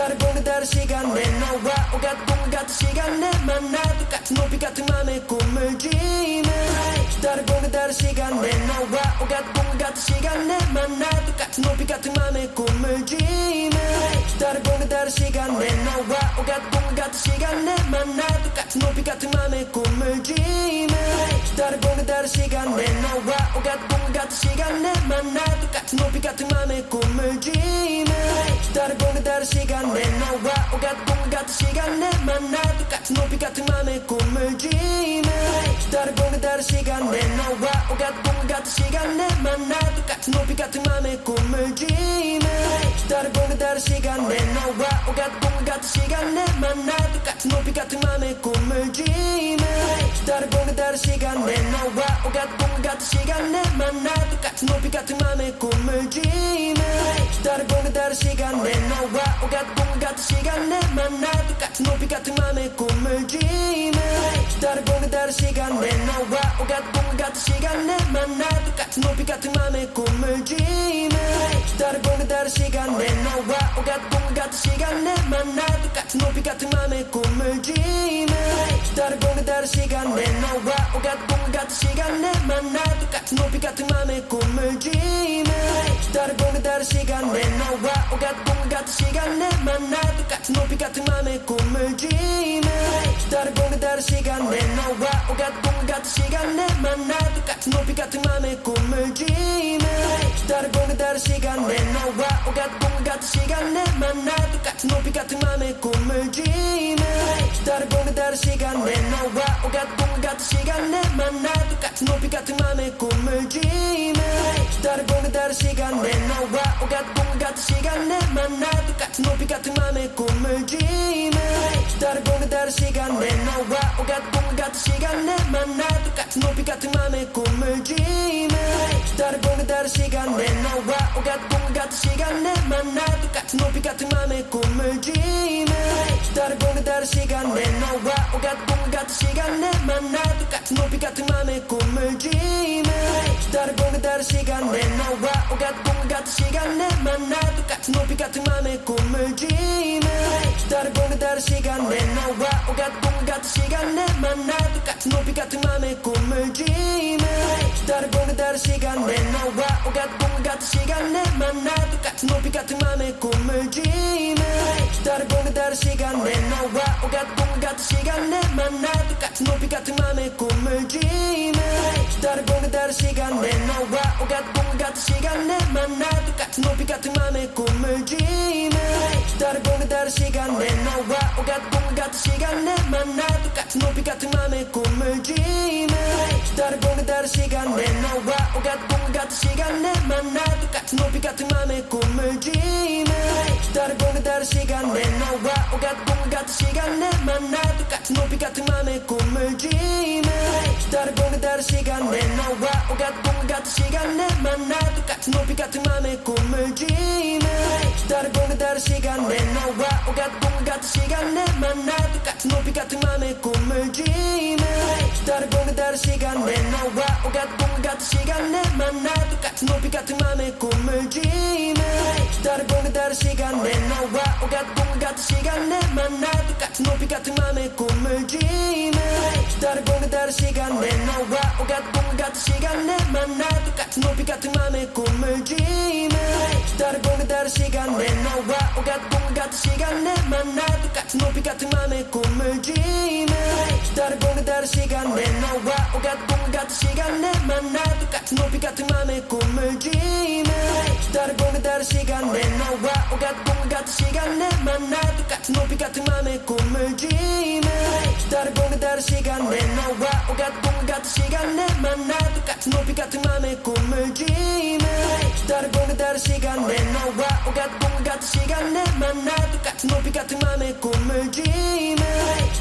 다른 보는 다른 시간 내 너와 오가는 꿈 같은 시간 내 만나 똑같은 높이 같은 맘의 꿈을 지며 다른 보는 다른 시간 내 너와 오가는 꿈 같은 시간 내 만나 똑같은 높이 같은 맘의 꿈을 지며 다른 보는 다른 시간 내 너와 오가는 꿈 같은 시간 내 만나 똑같은 높이 같은 맘의 꿈을 지며 다른 보는 다른 시간 내 너와 오가는 꿈 같은 시간 내 만나 똑같은 높이 같은 맘의 꿈을 지며 다른 보는 다른 시간 내 너와 오가는 꿈 같은 시간 내 만나 똑같은 높이 같은 맘의 꿈을 지며 다른 보는 다른 시간 내 너와 오가는 꿈 같은 시간 내 만나 똑같은 높이 같은 맘의 꿈을 지며 다른 보는 다른 시간 내 너와 오가는 꿈 같은 시간 내 만나 똑같은 높이 같은 맘의 꿈을 지며 다른 보는 다른 시간 내 너와 오가는 꿈 같은 시간 내 만나 똑같은 높이 같은 맘의 꿈을 지며 다른 보는 다른 시간 내 너와 오가는 꿈 같은 시간 내 만나 똑같은 높이 같은 맘의 꿈을 지며 다른 보는 다른 시간 내 너와 오가는 꿈 같은 시간 내 만나 똑같은 높이 같은 맘의 꿈을 지며 다른 보는 다른 시간 내 너와 오가는 꿈 같은 시간 내 만나 똑같은 높이 같은 맘의 꿈을 지며 다른 보는 다른 시간 내 너와 오가는 꿈 같은 시간 내 만나 똑같은 높이 같은 맘의 꿈을 지며 다른 보는 다른 시간 내 너와 오가는 꿈 같은 시간 내 만나 똑같은 높이 같은 맘의 꿈을 지며 다른 보는 다른 시간 내 너와 오가는 꿈 같은 시간 내 만나 똑같은 높이 같은 맘의 꿈을 지며 다른 보는 다른 시간 내 너와 오가는 꿈 같은 시간 내 만나 똑같은 높이 같은 맘의 꿈을 지며 다른 보는 다른 시간 내 너와 오가는 꿈 같은 시간 내 만나 똑같은 높이 같은 맘의 꿈을 지며 다른 보는 다른 시간 내 너와 오가는 꿈 같은 시간 내 만나 똑같은 높이 같은 맘의 꿈을 지며 다른 보는 다른 시간 내 너와 오가는 꿈 같은 시간 내 만나 똑같은 높이 같은 맘의 꿈을 지며 다른 보는 다른 시간 내 너와 오가는 꿈 같은 시간 내 만나 똑같은 높이 같은 맘의 꿈을 지며 다른 보는 다른 시간 내 너와 오가는 꿈 같은 시간 내 만나 똑같은 높이 같은 맘의 꿈을 지며 다른 보는 다른 시간 내 너와 오가는 꿈 같은 시간 내 만나 똑같은 높이 같은 맘의 꿈을 지며 다른 보는 다른 시간 내 너와 오가는 꿈 같은 시간 내 만나 똑같은 높이 같은 맘의 꿈을 지며 다른 보는 다른 시간 내 너와 오가는 꿈 같은 시간 내 만나 똑같은 높이 같은 맘의 꿈을 지며 다른 보는 다른 시간 내 너와 오가는 꿈 같은 시간 내 만나 똑같은 높이 같은 맘의 꿈을 지며 다른 보는 다른 시간 내 너와 오가는 꿈 같은 시간 내 만나 똑같은 높이 같은 맘의 꿈을 지며 다른 보는 다른 시간 내 너와 오가는 꿈 같은 시간 내 만나 똑같은 높이 같은 맘의 꿈을 지며 다른 보는 다른 시간 내 너와 오가는 꿈 같은 시간 내 만나 똑같은 높이 같은 맘의 꿈을 지며 다른 보는 다른 시간 내 너와 오가는 꿈 같은 시간 내 만나 똑같은 높이 같은 맘의 꿈을 지며 다른 보는 다른 시간 내 너와 오가는 꿈 같은 시간 내 만나 똑같은 높이 같은 맘의 꿈을 지며 다른 보는 다른 시간 내 너와 오가는 꿈 같은 시간 내 만나 똑같은 높이 같은 맘의 꿈을 지며 다른 보는 다른 시간 내 너와 오가는 꿈 같은 시간 내 만나 똑같은 높이 같은 맘의 꿈을 지며 다른 보는 다른 시간 내 너와 오가는 꿈 같은 시간 내 만나 똑같은 높이 같은 맘의 꿈을 지며 다른 보는 다른 시간 내 너와 오가는 꿈 같은 시간 내 만나 똑같은 높이 같은 맘의 꿈을 지며 다른 보는 다른 시간 내 너와 오가는 꿈 같은 시간 내 만나 똑같은 높이 같은 맘의 꿈을 지며 다른 보는 다른 시간 내 너와 오가는 꿈 같은 시간 내 만나 똑같은 높이 같은 맘의 꿈을 지며 다른 보는 다른 시간 내 너와 오가는 꿈 같은 시간 내 만나 똑같은 높이 같은 맘의 꿈을 지며 다른 보는 다른 시간 내 너와 오가는 꿈 같은 시간 내 만나 똑같은 높이 같은 맘의 꿈을 지며 다른 보는 다른 시간 내 너와 오가는 꿈 같은 시간 내 만나 똑같은 높이 같은 맘의 꿈을 지며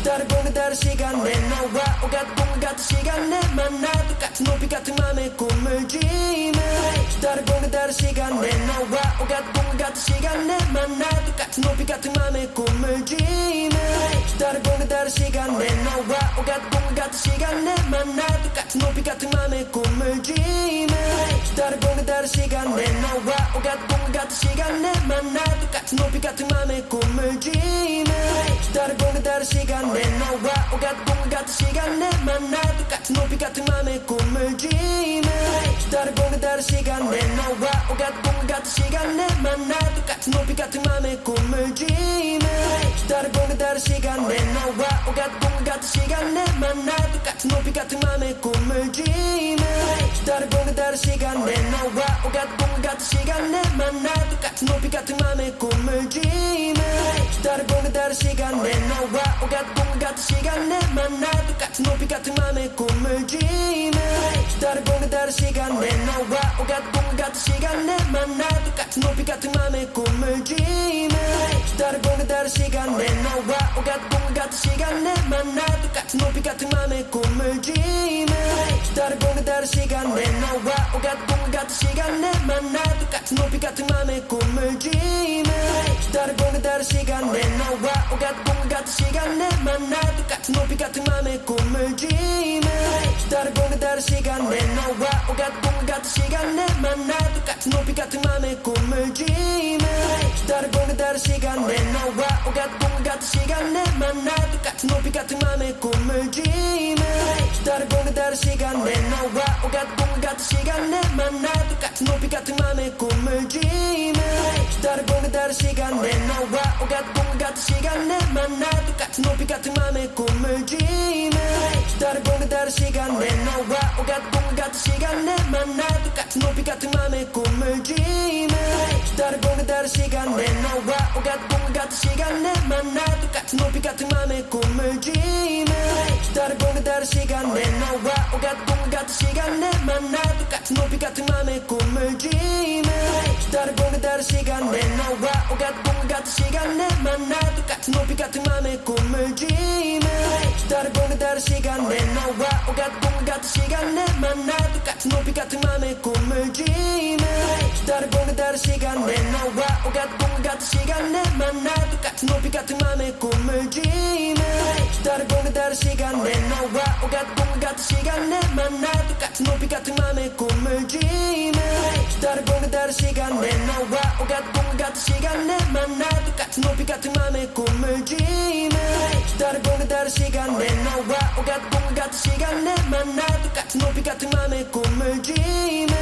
다른 보는 다른 시간 내 너와 오가는 꿈 같은 시간 내 만나 똑같은 높이 같은 맘의 꿈을 지며 다른 보는 다른 시간 내 너와 오가는 꿈 같은 시간 내 만나 똑같은 높이 같은 맘의 꿈을 지며 다른 보는 다른 시간 내 너와 오가는 꿈 같은 시간 내 만나 똑같은 높이 같은 맘의 꿈을 지며 다른 보는 다른 시간 내 너와 오가는 꿈 같은 시간 내 만나 똑같은 높이 같은 맘의 꿈을 다르고는 다른 시간 내 너와 오가는 꿈 같은 시간 내 만나 똑같은 높이 같은 맘의 꿈을 dreaming 다르고는 다른 시간 내 너와 오가는 꿈 같은 시간 내 만나 똑같은 높이 같은 맘의 꿈을 dreaming 다르고는 다른 시간 내 너와 오가는 꿈 같은 시간 내 만나 똑같은 높이 같은 맘의 꿈을 dreaming 다르고는 다른 시간 내 너와 오가는 꿈 같은 시간 내 만나 똑같은 높이 같은 맘의 꿈을 dreaming 다르고는 다른 시간 내 너와 오가는 꿈 같은 시간 내 만나 똑같은 높이 같은 맘의 꿈을 dreaming 다르고는 다른 시간 내 너와 오가는 꿈 같은 시간 내 만나 똑같은 높이 같은 맘의 꿈을 dreaming 다르고는 다른 시간 내 너와 오가는 꿈 같은 시간 내 만나 똑같은 높이 같은 맘의 꿈을 dreaming 다르고는 다른 시간 내 너와 오가는 꿈 같은 시간 내 만나 똑같은 높이 같은 맘의 꿈을 dreaming 다르고는 다른 시간 내 너와 오가는 꿈 같은 시간 내 만나 똑같은 높이 같은 맘의 꿈을 dreaming 다르고는 다른 시간 내 너와 오가는 꿈 같은 시간 내 만나 똑같은 높이 같은 맘의 꿈을 dreaming 다르고는 다른 시간 내 너와 오가는 꿈 같은 시간 내 만나 똑같은 높이 같은 맘의 꿈을 dreaming 다르고는 다른 시간 내 너와 오가는 꿈 같은 시간 내 만나 똑같은 높이 같은 맘의 꿈을 dreaming 다르고는 다른 시간 내 너와 오가는 꿈 같은 시간 내 만나 똑같은 높이 같은 맘의 꿈을 dreaming 다르고는 다른 시간 내 너와 오가는 꿈 같은 시간 내 만나 똑같은 높이 같은 맘의 꿈을 dreaming 다르고는 다른 시간 내 너와 오가는 꿈 같은 시간 내 만나 똑같은 높이 같은 맘의 꿈을 dreaming 다르고는 다른 시간 내 너와 오가는 꿈 같은 시간 내 만나 똑같은 높이 같은 맘의 꿈을 dreaming 다르고는 다른 시간 내 너와 오가는 꿈 같은 시간 내 만나 똑같은 높이 같은 맘의 꿈을 dreaming 다르고는 다른 시간 내 너와 오가는 꿈 같은 시간 내 만나 똑같은 높이 같은 맘의 꿈을 dreaming 다르고는 다른 시간 내 너와 오가는 꿈 같은 시간 내 만나 똑같은 높이 같은 맘의 꿈을 dreaming 다르고는 다른 시간 내 너와 오가는 꿈 같은 시간 내 만나 똑같은 높이 같은 맘의 꿈을 dreaming 다르고는 다른 시간 내 너와 오가는 꿈 같은 시간 내 만나 똑같은 높이 같은 맘의 꿈을 dreaming 다르고는 다른 시간 내 너와 오가는 꿈 같은 시간 내 만나 똑같은 높이 같은 맘의 꿈을 dreaming 다르고는 다른 시간 내 너와 오가는 꿈 같은 시간 내 만나 똑같은 높이 같은 맘의 꿈을 dreaming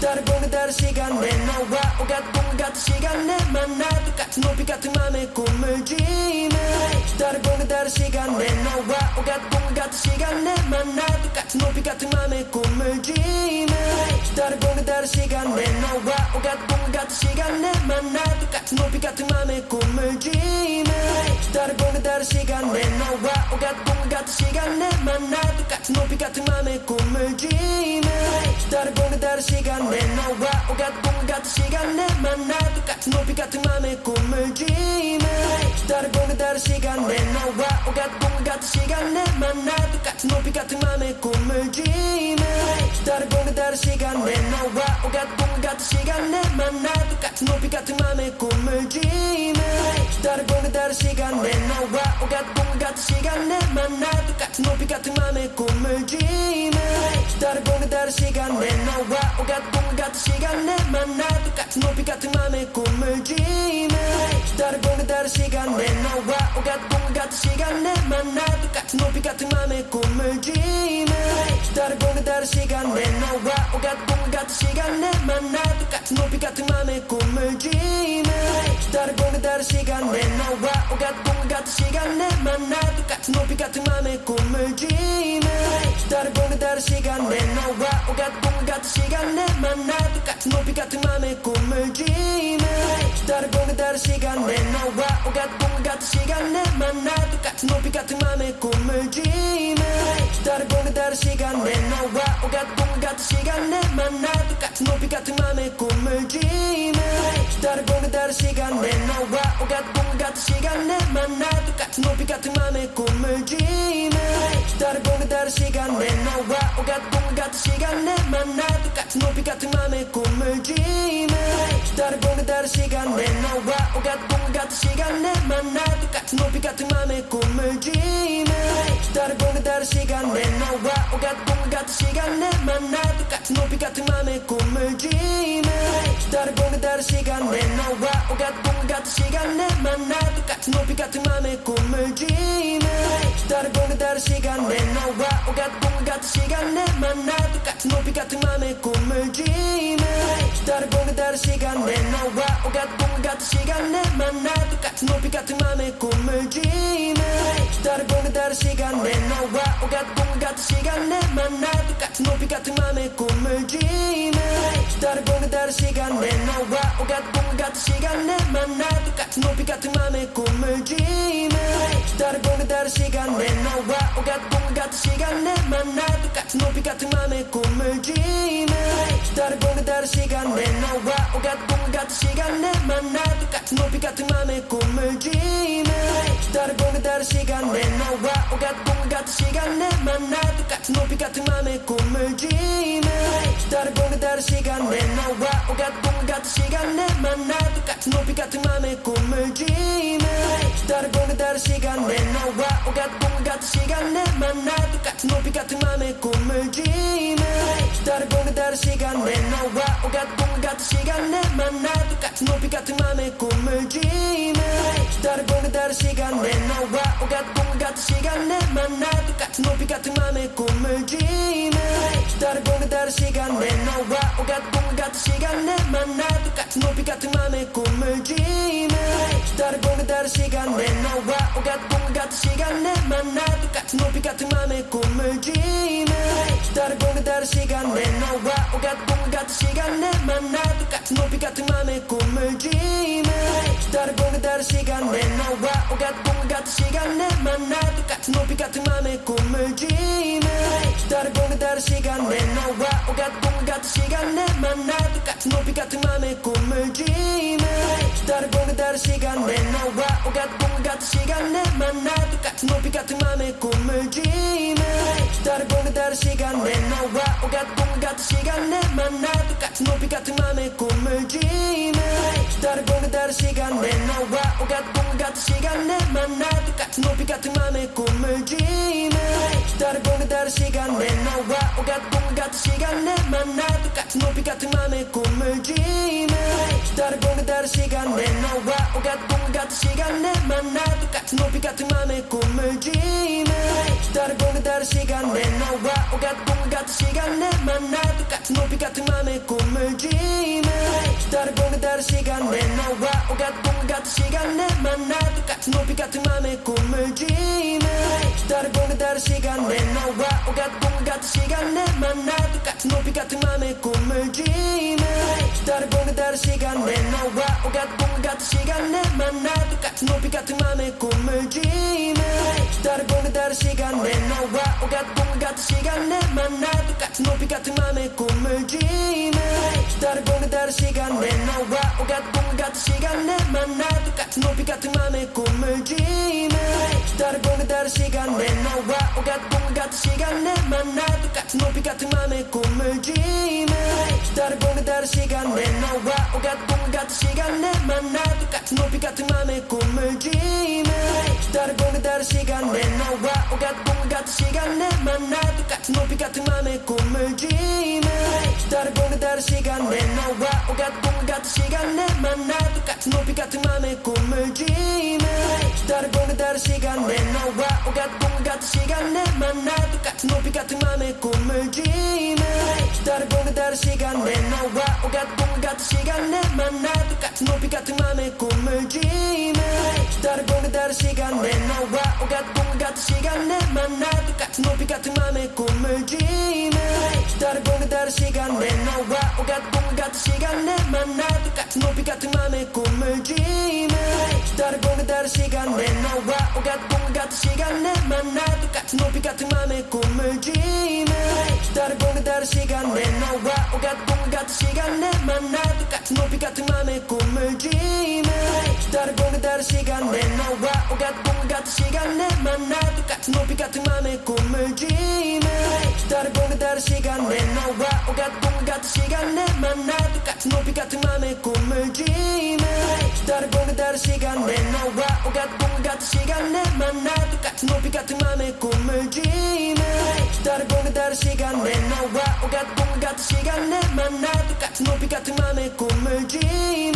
다르고는 다른 시간 내 너와 오가는 꿈 같은 시간 내 만나 똑같은 높이 같은 맘의 꿈을 dreaming 다르고는 다른 시간 내 너와 오가는 꿈 같은 시간 내 만나 똑같은 높이 같은 맘의 꿈을 dreaming 다르고는 다른 시간 내 너와 오가는 꿈 같은 시간 내 만나 똑같은 높이 같은 맘의 꿈을 dreaming 다르고는 다른 시간 내 너와 오가는 꿈 같은 시간 내 만나 똑같은 높이 같은 맘의 꿈을 dreaming 다르고는 다른 시간 내 너와 오가는 꿈 같은 시간 내 만나 똑같은 높이 같은 맘의 꿈을 dreaming 다르고는 다른 시간 내 너와 오가는 꿈 같은 시간 내 만나 똑같은 높이 같은 맘의 꿈을 dreaming 다르고는 다른 시간 내 너와 오가는 꿈 같은 시간 내 만나 똑같은 높이 같은 맘의 꿈을 dreaming 다르고는 다른 시간 내 너와 오가는 꿈 같은 시간 내 만나 똑같은 높이 같은 맘의 꿈을 dreaming 다르고는 다른 시간 내 너와 오가는 꿈 같은 시간 내 만나 똑같은 높이 같은 맘의 꿈을 dreaming 다르고는 다른 시간 내 너와 오가는 꿈 같은 시간 내 만나 똑같은 높이 같은 맘의 꿈을 dreaming 다르고는 다른 시간 내 너와 오가는 꿈 같은 시간 내 만나 똑같은 높이 같은 맘의 꿈을 dreaming 다르고는 다른 시간 내 너와 오가는 꿈 같은 시간 내 만나 똑같은 높이 같은 맘의 꿈을 dreaming 다르고는 다른 시간 내 너와 오가는 꿈 같은 시간 내 만나 똑같은 높이 같은 맘의 꿈을 dreaming 다르고는 다른 시간 내 너와 오가는 꿈 같은 시간 내 만나 똑같은 높이 같은 맘의 꿈을 dreaming 다르고는 다른 시간 내 너와 오가는 꿈 같은 시간 내 만나 똑같은 높이 같은 맘의 꿈을 dreaming 다르고는 다른 시간 내 너와 오가는 꿈 같은 시간 내 만나 똑같은 높이 같은 맘의 꿈을 dreaming 다르고는 다른 시간 내 너와 오가는 꿈 같은 시간 내 만나 똑같은 높이 같은 맘의 꿈을 dreaming 다르고는 다른 시간 내 너와 오가는 꿈 같은 시간 내 만나 똑같은 높이 같은 맘의 꿈을 dreaming 다르고는 다른 시간 내 너와 오가는 꿈 같은 시간 내 만나 똑같은 높이 같은 맘의 꿈을 dreaming 다른 시간 내 너와 오가는 꿈 같은 시간 내 만나 똑같은 높이 같은 맘의 꿈을 dreaming 다르고는 다른 시간 내 너와 오가는 꿈 같은 시간 내 만나 똑같은 높이 같은 맘의 꿈을 dreaming 다르고는 다른 시간 내 너와 오가는 꿈 같은 시간 내 만나 똑같은 높이 같은 맘의 꿈을 dreaming 다르고는 다른 시간 내 너와 오가는 꿈 같은 시간 내 만나 똑같은 높이 같은 맘의 꿈을 dreaming 다르고는 다른 시간 내 너와 오가는 꿈 같은 시간 내 만나 똑같은 높이 같은 맘의 꿈을 dreaming 다르고는 다른 시간 내 너와 오가는 꿈 같은 시간 내 만나 똑같은 높이 같은 맘의 꿈을 dreaming 다르고는 다른 시간 내 너와 오가는 꿈 같은 시간 내 만나 똑같은 높이 같은 맘의 꿈을 dreaming 다르고는 다른 시간 내 너와 오가는 꿈 같은 시간 내 만나 똑같은 높이 같은 맘의 꿈을 dreaming 다르고는 다른 시간 내 너와 오가는 꿈 같은 시간 내 만나 똑같은 높이 같은 맘의 꿈을 dreaming 다르고는 다른 시간 내 너와 오가는 꿈 같은 시간 내 만나 똑같은 높이 같은 맘의 꿈을 dreaming 다르고는 다른 시간 내 너와 오가는 꿈 같은 시간 내 만나 똑같은 높이 같은 맘의 꿈을 dreaming 다르고는 다른 시간 내 너와 오가는 꿈 같은 시간 내 만나 똑같은 높이 같은 맘의 꿈을 dreaming 다르고는 다른 시간 내 너와 오가는 꿈 같은 시간 내 만나 똑같은 높이 같은 맘의 꿈을 dreaming 다르고는 다른 시간 내 너와 오가는 꿈 같은 시간 내 만나 똑같은 높이 같은 맘의 꿈을 dreaming 다르고는 다른 시간 내 너와 오가는 꿈 같은 시간 내 만나 똑같은 높이 같은 맘의 꿈을 dreaming 다르고는 다른 시간 내 너와 오가는 꿈 같은 시간 내 만나 똑같은 높이 같은 맘의 꿈을 dreaming 다르고는 다른 시간 내 너와 오가는 꿈 같은 시간 내 만나 똑같은 높이 같은 맘의 꿈을 dreaming 다르고는 다른 시간 내 너와 오가는 꿈 같은 시간 내 만나 똑같은 높이 같은 맘의 꿈을 dreaming 다르고는 다른 시간 내 너와 오가는 꿈 같은 시간 내 만나 똑같은 높이 같은 맘의 꿈을 dreaming 다르고는 다른 시간 내 너와 오가는 꿈 같은 시간 내 만나 똑같은 높이 같은 맘의 꿈을 dreaming 다르고는 다른 시간 내 너와 오가는 꿈 같은 시간 내 만나 똑같은 높이 같은 맘의 꿈을 dreaming 다르고는 다른 시간 내 너와 오가는 꿈 같은 시간 내 만나 똑같은 높이 같은 맘의 꿈을 dreaming 다르고는 다른 시간 내 너와 오가는 꿈 같은 시간 내 만나 똑같은 높이 같은 맘의 꿈을 dreaming 다르고는 다른 시간 내 너와 오가는 꿈 같은 시간 내 만나 똑같은 높이 같은 맘의 꿈을 dreaming 다르고는 다른 시간 내 너와 오가는 꿈 같은 시간 내 만나 똑같은 높이 같은 맘의 꿈을 dreaming 다르고는 다른 시간 내 너와 오가는 꿈 같은 시간 내 만나 똑같은 높이 같은 맘의 꿈을 dreaming 다르고는 다른 시간 내 너와 오가는 꿈 같은 시간 내 만나 똑같은 높이 같은 맘의 꿈을 dreaming 다르고는 다른 시간 내 너와 오가는 꿈 같은 시간 내 만나 똑같은 높이 같은 맘의 꿈을 dreaming 다르고는 다른 시간 내 너와 오가는 꿈 같은 시간 내 만나 똑같은 높이 같은 맘의 꿈을 dreaming 다르고는 다른 시간 내 너와 오가는 꿈 같은 시간 내 만나 똑같은 높이 같은 맘의 꿈을 dreaming 다르고는 다른 시간 내 너와 오가는 꿈 같은 시간 내 만나 똑같은 높이 같은 맘의 꿈을 dreaming 다르고는 다른 시간 내 너와 오가는 꿈 같은 시간 내 만나 똑같은 높이 같은 맘의 꿈을 dreaming 다르고는 다른 시간 내 너와 오가는 꿈 같은 시간 내 만나 똑같은 높이 같은 맘의 꿈을 dreaming 다르고는 다른 시간 내 너와 오가는 꿈 같은 시간 내 만나 똑같은 높이 같은 맘의 꿈을 dreaming 다르고는 다른 시간 내 너와 오가는 꿈 같은 시간 내 만나 똑같은 높이 같은 맘의 꿈을 dreaming 다르고는 다른 시간 내 너와 오가는 꿈 같은 시간 내 만나 똑같은 높이 같은 맘의 꿈을 dreaming 다르고는 다른 시간 내 너와 오가는 꿈 같은 시간 내 만나 똑같은 높이 같은 맘의 꿈을 dreaming 다르고는 다른 시간 내 너와 오가는 꿈 같은 시간 내 만나 똑같은 높이 같은 맘의 꿈을 dreaming 다르고는 다른 시간 내 너와 오가는 꿈 같은 시간 내 만나 똑같은 높이 같은 맘의 꿈을 dreaming 다르고는 다른 시간 내 너와 오가는 꿈 같은 시간 내 만나 똑같은 높이 같은 맘의 꿈을 dreaming 다르고는 다른 시간 내 너와 오가는 꿈 같은 시간 내 만나 똑같은 높이 같은 맘의 꿈을 dreaming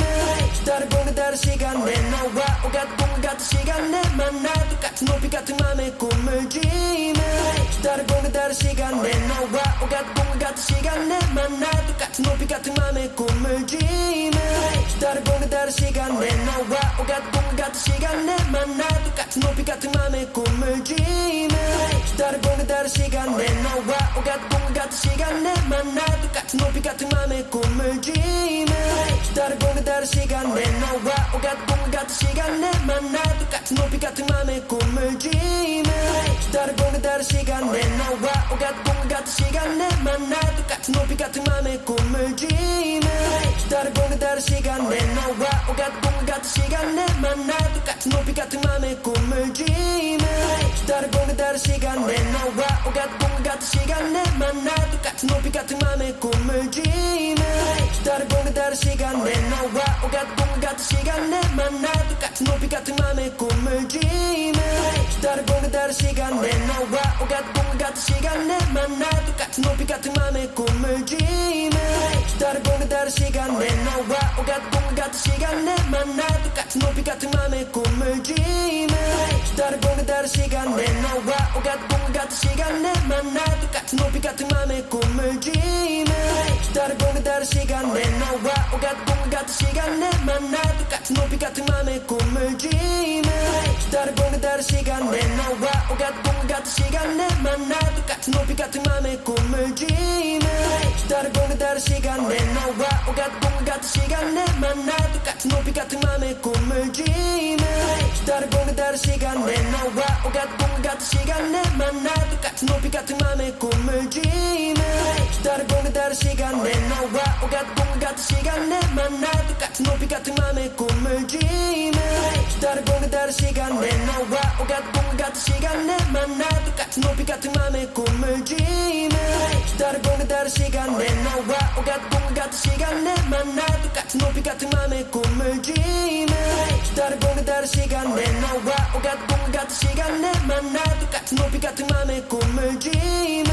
다른 공간 다른 시간 내 너와 오가는 꿈 같은 시간 내 만나 똑같은 높이 같은 맘에 꿈을 dreaming 다른 공간 다른 시간 내 너와 오가는 꿈 같은 시간 내 만나 똑같은 높이 같은 맘에 꿈을 dreaming 다른 공간 다른 시간 내 너와 오가는 꿈 같은 시간 내 만나 똑같은 높이 같은 맘에 꿈을 dreaming 다른 공간 다른 시간 내 너와 오가는 꿈 같은 시간 내 만나 똑같은 높이 같은 맘에 꿈을 dreaming 다른 공간 다른 시간 내 너와 오가는 꿈 같은 시간 내 만나 똑같은 높이 같은 맘에 꿈을 dreaming 다른 공간 다른 시간 내 너와 오가는 꿈 같은 시간 내 만나 똑같은 높이 같은 맘에 꿈을 dreaming 다른 공간 다른 시간 내 너와 오가는 꿈 같은 시간 내 만나 똑같은 높이 같은 맘에 꿈을 dreaming 다른 공간 다른 시간 내 너와 오가는 꿈 같은 시간 내 만나 똑같은 높이 같은 맘에 꿈을 dreaming 다른 공간 다른 시간 내 너와 오가는 꿈 같은 시간 내 만나 똑같은 높이 같은 맘에 꿈을 dreaming 다른 공간 다른 시간 내 너와 오가는 꿈 같은 시간 내 만나 똑같은 높이 같은 맘에 꿈을 dreaming 다른 공간 다른 시간 내 너와 오가는 꿈 같은 시간 내 만나 똑같은 높이 같은 맘에 꿈을 dreaming 다른 공간 다른 시간 내 너와 오가는 꿈 같은 시간 내 만나 똑같은 높이 같은 맘에 꿈을 dreaming 다른 공간 다른 시간 내 너와 오가는 꿈 같은 시간 내 만나 똑같은 높이 같은 맘에 꿈을 dreaming 다른 공간 다른 시간 내 너와 오가는 꿈 같은 시간 내 만나 똑같은 높이 같은 맘에 꿈을 dreaming 다른 공간 다른 시간 내 너와 오가는 꿈 같은 시간 내 만나 똑같은 높이 같은 맘에 꿈을 dreaming 다른 공간 다른 시간 내 너와 오가는 꿈 같은 시간 내 만나 똑같은 높이 같은 맘에 꿈을 dreaming 다른 공간 다른 시간 내 너와 오가는 꿈 같은 시간 내 만나 똑같은 높이 같은 맘에 꿈을 dreaming 다른 공간 다른 시간 내 너와 오가는 꿈 같은 시간 내 만나 똑같은 높이 같은 맘에 꿈을 dreaming 다른 공간 다른 시간 내 너와 오가는 꿈 같은 시간 내 만나 똑같은 높이 같은 맘에 꿈을 dreaming 다른 공간 다른 시간 내 너와 오가는 꿈 같은 시간 내 만나 똑같은 높이 같은 맘에 꿈을 dreaming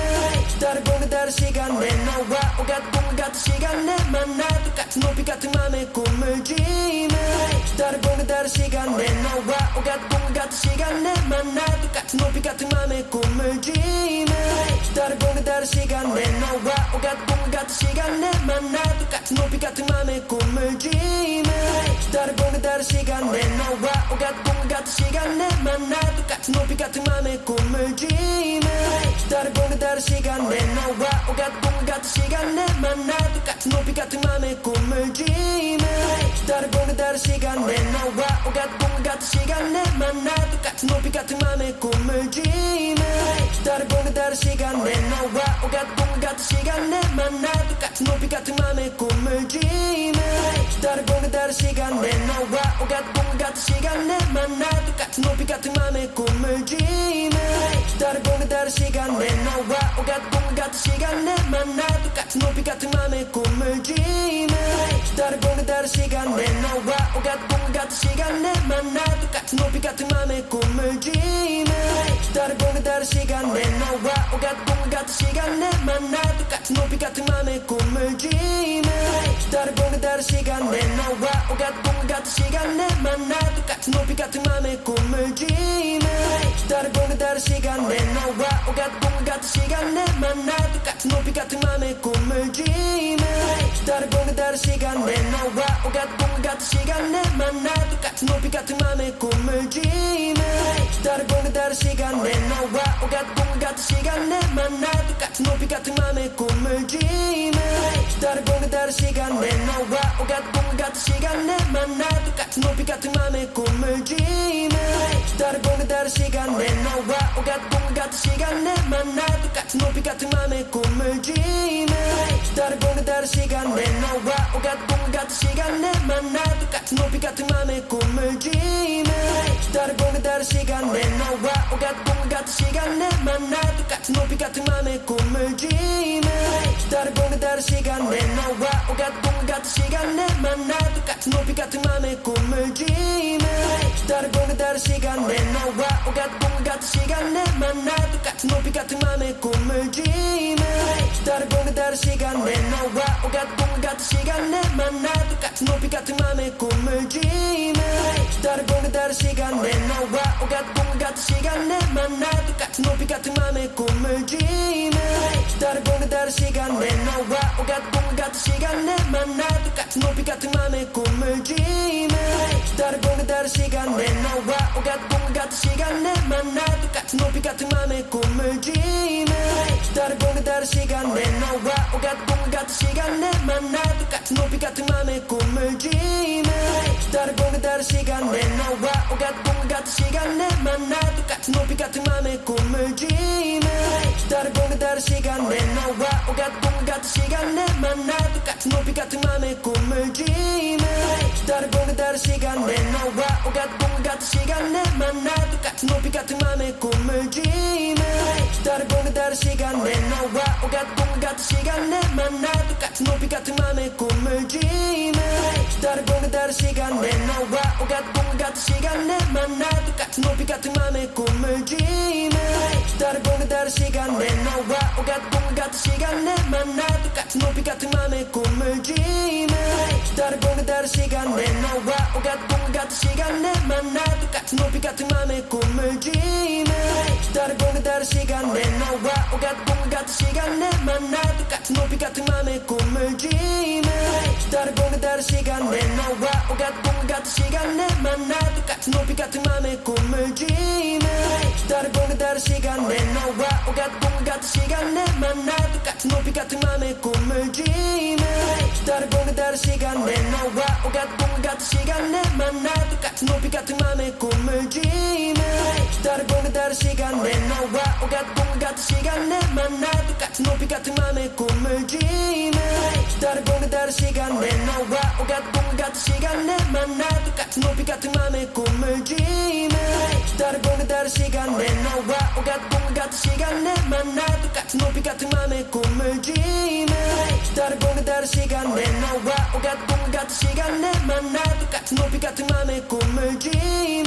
다른 공간 다른 시간 내 너와 오가는 꿈 같은 시간 내 만나 똑같은 높이 같은 맘에 꿈을 dreaming 다른 공간 다른 시간 내 너와 오가는 꿈 같은 시간 내 만나 똑같은 높이 같은 맘에 꿈을 dreaming 다른 공간 다른 시간 내 너와 오가는 꿈 같은 시간 내 만나 똑같은 높이 같은 맘에 꿈을 dreaming 다른 공간 다른 시간 내 너와 오가는 꿈 같은 시간 내 만나 똑같은 높이 같은 맘에 꿈을 dreaming 다른 공간 다른 시간 내 너와 오가는 꿈 같은 시간 내 만나 똑같은 높이 같은 맘에 꿈을 dreaming 다른 공간 다른 시간 내 너와 오가는 꿈 같은 시간 내 만나 똑같은 높이 같은 맘에 꿈을 dreaming 다른 공간 다른 시간 내 너와 오가는 꿈 같은 시간 내 만나 똑같은 높이 같은 맘에 꿈을 dreaming 다른 공간 다른 시간 내 너와 오가는 꿈 같은 시간 내 만나 똑같은 높이 같은 맘에 꿈을 dreaming 다른 공간 다른 시간 내 너와 오가는 꿈 같은 시간 내 만나 똑같은 높이 같은 맘에 꿈을 dreaming 다른 공간 다른 시간 내 너와 오가는 꿈 같은 시간 내 만나 똑같은 높이 같은 맘에 꿈을 dreaming 다른 공간 다른 시간 내 너와 오가는 꿈 같은 시간 내 만나 똑같은 높이 같은 맘에 꿈을 dreaming 다른 공간 다른 시간 내 너와 오가는 꿈 같은 시간 내 만나 똑같은 높이 같은 맘에 꿈을 dreaming 다른 공간 다른 시간 내 너와 오가는 꿈 같은 시간 내 만나 똑같은 높이 같은 맘에 꿈을 dreaming 다른 공간 다른 시간 내 너와 오가는 꿈 같은 시간 내 만나 똑같은 높이 같은 맘에 꿈을 dreaming 다른 공간 다른 시간 내 너와 오가는 꿈 같은 시간 내 만나 똑같은 높이 같은 맘에 꿈을 dreaming 다른 공간 다른 시간 내 너와 오가는 꿈 같은 시간 내 만나 똑같은 높이 같은 맘에 꿈을 dreaming 다른 공간 다른 시간 내 너와 오가는 꿈 같은 시간 내 만나 똑같은 높이 같은 맘에 꿈을 dreaming 다른 공간 다른 시간 내 너와 오가는 꿈 같은 시간 내 만나 똑같은 높이 같은 맘에 꿈을 dreaming 다른 공간 다른 시간 내 너와 오가는 꿈 같은 시간 내 만나 똑같은 높이 같은 맘에 꿈을 dreaming 다른 공간 다른 시간 내 너와 오가는 꿈 같은 시간 내 만나 똑같은 높이 같은 맘에 꿈을 dreaming 다른 공간 다른 시간 내 너와 오가는 꿈 같은 시간 내 만나 똑같은 높이 같은 맘에 꿈을 dreaming 다르고 다른 시간에 너와 오가는 꿈 같은 시간에 만나 똑같은 높이 같은 맘의 꿈을 dreaming 다르고 다른 시간에 너와 오가는 꿈 같은 시간에 만나 똑같은 높이 같은 맘의 꿈을 dreaming 다르고 다른 시간에 너와 오가는 꿈 같은 시간에 만나 똑같은 높이 같은 맘의 꿈을 dreaming 다르고 다른 시간에 너와 오가는 꿈 같은 시간에 만나 똑같은 높이 같은 맘의 꿈을 dreaming 다르고 다른 시간에 너와 오가는 꿈 같은 시간에 만나 똑같은 높이 같은 맘의 꿈을 dreaming 다르고 다른 시간에 너와 오가는 꿈 같은 시간에 만나 똑같은 높이 같은 맘의 꿈을 dreaming 다르고 다른 시간에 너와 오가는 꿈 같은 시간에 만나 똑같은 높이 같은 맘의 꿈을 dreaming 다르고 다른 시간에 너와 오가는 꿈 같은 시간에 만나 똑같은 높이 같은 맘의 꿈을 dreaming 다르고 다른 시간에 너와 오가는 꿈 같은 시간에 만나 똑같은 높이 같은 맘의 꿈을 dreaming 다르고 다른 시간에 너와 오가는 꿈 같은 시간에 만나 똑같은 높이 같은 맘의 꿈을 dreaming 다르고 다른 시간에 너와 오가는 꿈 같은 시간에 만나 똑같은 높이 같은 맘의 꿈을 dreaming 다르고 다른 시간에 너와 오가는 꿈 같은 시간에 만나 똑같은 높이 같은 맘의 꿈을 dreaming 다르고 다른 시간에 너와 오가는 꿈 같은 시간에 만나 똑같은 높이 같은 맘의 꿈을 dreaming 다르고 다른 시간에 너와 오가는 꿈 같은 시간에 만나 똑같은 높이 같은 맘의 꿈을 dreaming 다르고 다른 시간에 너와 오가는 꿈 같은 시간에 만나 똑같은 높이 같은 맘의 꿈을 dreaming 다르고 다른 시간에 너와 오가는 꿈 같은 시간에 만나 똑같은 높이 같은 맘의 꿈을 dreaming 다르고 다른 시간에 너와 오가는 꿈 같은 시간에 만나 똑같은 높이 같은 맘의 꿈을 dreaming 다르고 다른 시간에 너와 오가는 꿈 같은 시간에 만나 똑같은 높이 같은 맘의 꿈을 dreaming 다르고 다른 시간에 너와 오가는 꿈 같은 시간에 만나 똑같은 높이 같은 맘의 꿈을 dreaming 다르고 다른 시간에 너와 오가는 꿈 같은 시간에 만나 똑같은 높이 같은 맘의 꿈을 dreaming 다르고 다른 시간에 너와 오가는 꿈 같은 시간에 만나 똑같은 높이 같은 맘의 꿈을 dreaming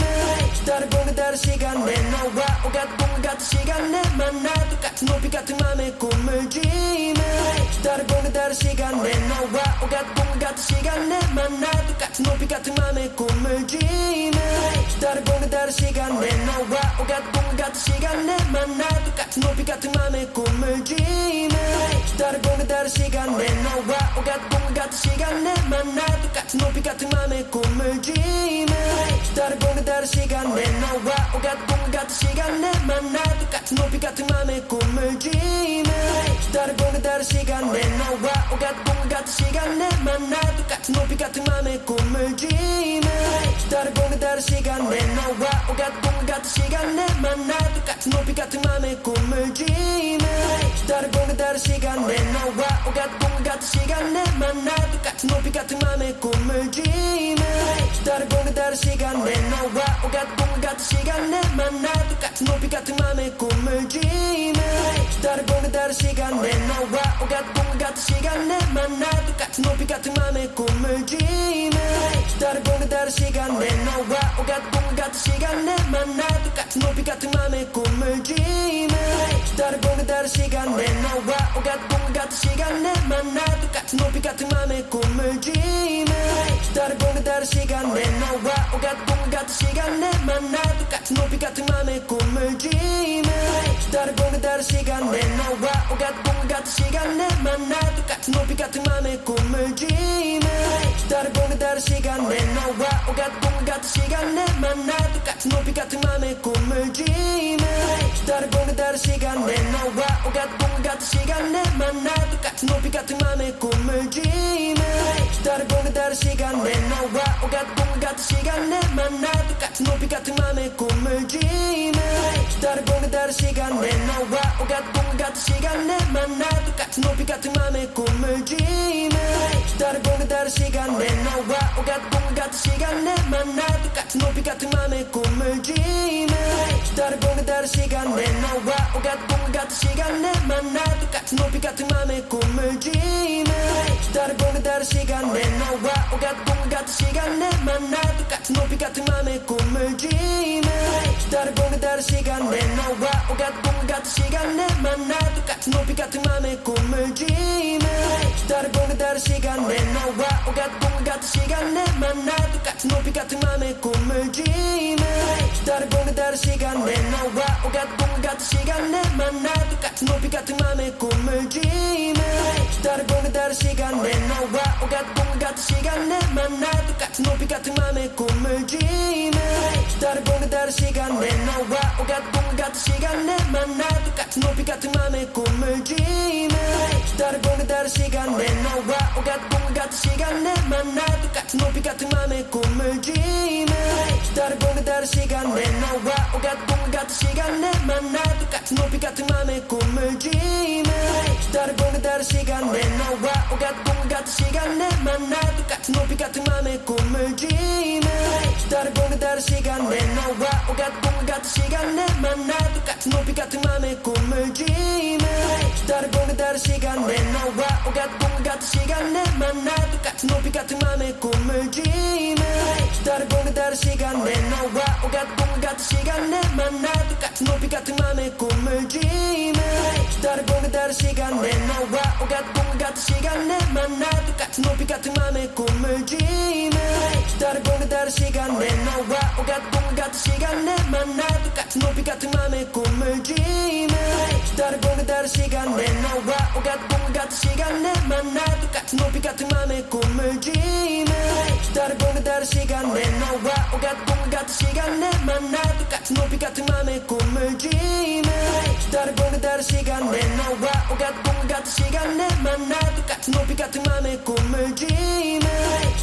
다르고 다른 시간에 너와 오가는 꿈 같은 시간에 만나 똑같은 높이 같은 맘의 꿈을 dreaming 다르고 다른 시간에 너와 오가는 꿈 같은 시간에 만나 똑같은 높이 같은 맘의 꿈을 dreaming 다르고 다른 시간에 너와 오가는 꿈 같은 시간에 만나 똑같은 높이 같은 맘의 꿈을 dreaming 다르고 다른 시간에 너와 오가는 꿈 같은 시간에 만나 똑같은 높이 같은 맘의 꿈을 dreaming 다르고 다른 시간에 너와 오가는 꿈 같은 시간에 만나 똑같은 높이 같은 맘의 꿈을 dreaming 다르고 다른 시간에 너와 오가는 꿈 같은 시간에 만나 똑같은 높이 같은 맘의 꿈을 dreaming 다르고 다른 시간에 너와 오가는 꿈 같은 시간에 만나 똑같은 높이 같은 맘의 꿈을 dreaming 다르고 다른 시간에 너와 오가는 꿈 같은 시간에 만나 똑같은 높이 같은 맘의 꿈을 dreaming 다르고 다른 시간에 너와 오가는 꿈 같은 시간에 만나 똑같은 높이 같은 맘의 꿈을 dreaming 다르고 다른 시간에 너와 오가는 꿈 같은 시간에 만나 똑같은 높이 같은 맘의 꿈을 dreaming 다르고 다른 시간에 너와 오가는 꿈 같은 시간에 만나 똑같은 높이 같은 맘의 꿈을 dreaming 다르고 다른 시간에 너와 오가는 꿈 같은 시간에 만나 똑같은 높이 같은 맘의 꿈을 dreaming 다르고 다른 시간에 너와 오가는 꿈 같은 시간에 만나 똑같은 높이 같은 맘의 꿈을 dreaming 다르고 다른 시간에 너와 오가는 꿈 같은 시간에 만나 똑같은 높이 같은 맘의 꿈을 dreaming 다르고 다른 시간에 너와 오가는 꿈 같은 시간에 만나 똑같은 높이 같은 맘의 꿈을 dreaming 다르고 다른 시간에 너와 오가는 꿈 같은 시간에 만나 똑같은 높이 같은 맘의 꿈을 dreaming 다르고 다른 시간에 너와 오가는 꿈 같은 시간에 만나 똑같은 높이 같은 맘의 꿈을 dreaming 다르고 다른 시간에 너와 오가는 꿈 같은 시간에 만나 똑같은 높이 같은 맘의 꿈을 dreaming 다르고 다른 시간에 너와 오가는 꿈 같은 시간에 만나 똑같은 높이 같은 맘의 꿈을 dreaming 다르고 다른 시간에 너와 오가는 꿈 같은 시간에 만나 똑같은 높이 같은 맘의 꿈을 dreaming 다르고 다르고 다른 시간 내 너와 오가는 꿈 같은 시간 내 만나 똑같은 높이 같은 맘의 꿈을 dreaming 다르고 다른 시간 내 너와 오가는 꿈 같은 시간 내 만나 똑같은 높이 같은 맘의 꿈을 dreaming 다르고 다른 시간 내 너와 오가는 꿈 같은 시간 내 만나 똑같은 높이 같은 맘의 꿈을 dreaming 다르고 다른 시간 내 너와 오가는 꿈 같은 시간 내 만나 똑같은 높이 같은 맘의 꿈을 dreaming 다르고 다른 시간 내 너와 오가는 꿈 같은 시간 내 만나 똑같은 높이 같은 맘의 꿈을 dreaming 다르고 다른 시간 내 너와 오가는 꿈 같은 시간 내 만나 똑같은 높이 같은 맘의 꿈을 dreaming 다르고 다른 시간 내 너와 오가는 꿈 같은 시간 내 만나 똑같은 높이 같은 맘의 꿈을 dreaming 다르고 다른 시간 내 너와 오가는 꿈 같은 시간 내 만나 똑같은 높이 같은 맘의 꿈을 dreaming 다르고 다른 시간 내 너와 오가는 꿈 같은 시간 내 만나 똑같은 높이 같은 맘의 꿈을 dreaming 다르고 다른 시간 내 너와 오가는 꿈 같은 시간 내 만나 똑같은 높이 같은 맘의 꿈을 dreaming 다르고 다른 시간 내 너와 오가는 꿈 같은 시간 내 만나 똑같은 높이 같은 맘의 꿈을 dreaming 다르고 다른 시간 내 너와 오가는 꿈 같은 시간 내 만나 똑같은 높이 같은 맘의 꿈을 dreaming 다르고 다른 시간 내 너와 오가는 꿈 같은 시간 내 만나 똑같은 높이 같은 맘의 꿈을 dreaming 다르고 다른 시간 내 너와 오가는 꿈 같은 시간 내 만나 똑같은 높이 같은 맘의 꿈을 dreaming 다르고 다른 시간 내 너와 오가는 꿈 같은 시간 내 만나 똑같은 높이 같은 맘의 꿈을 dreaming 다르고 다른 시간 내 너와 오가는 꿈 같은 시간 내 만나 똑같은 높이 같은 맘의 꿈을 dreaming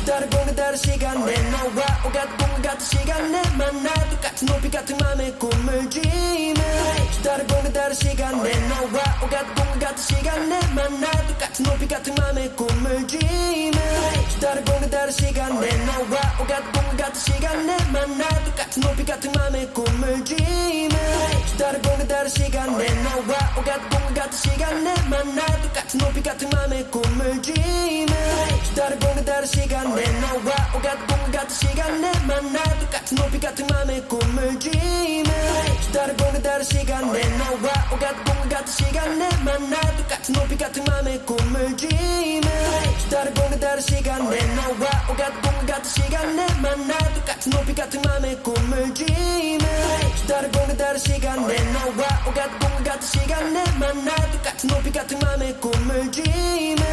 다르고 다른 시간 내 너와 오가는 꿈 같은 시간 내 만나 똑같은 높이 같은 맘의 꿈을 dreaming 다르고 다른 시간 내 너와 오가는 꿈 같은 시간 내 만나 똑같은 높이 같은 맘의 꿈을 dreaming 다르고 다른 시간 내 너와 오가는 꿈 같은 시간 내 만나 똑같은 높이 같은 맘의 꿈을 dreaming 다르고 다른 시간 내 너와 오가는 꿈 같은 시간 내 만나 똑같은 높이 같은 맘의 꿈을 dreaming 다르고 다른 시간 내 너와 오가는 꿈 같은 시간 내 만나 똑같은 높이 같은 맘의 꿈을 dreaming 다르고 다른 시간 내 너와 오가는 꿈 같은 시간 내 만나 똑같은 높이 같은 맘의 꿈을 dreaming 다르고 다른 시간 내 너와 오가는 꿈 같은 시간 내 만나 똑같은 높이 같은 맘의 꿈을 dreaming 다르고 다른 시간 내 너와 오가는 꿈 같은 시간 내 만나 똑같은 높이 같은 맘의 꿈을 dreaming 다르고 다른 시간 내 너와 오가는 꿈 같은 시간 내 만나 똑같은 높이 같은 맘의 꿈을 dreaming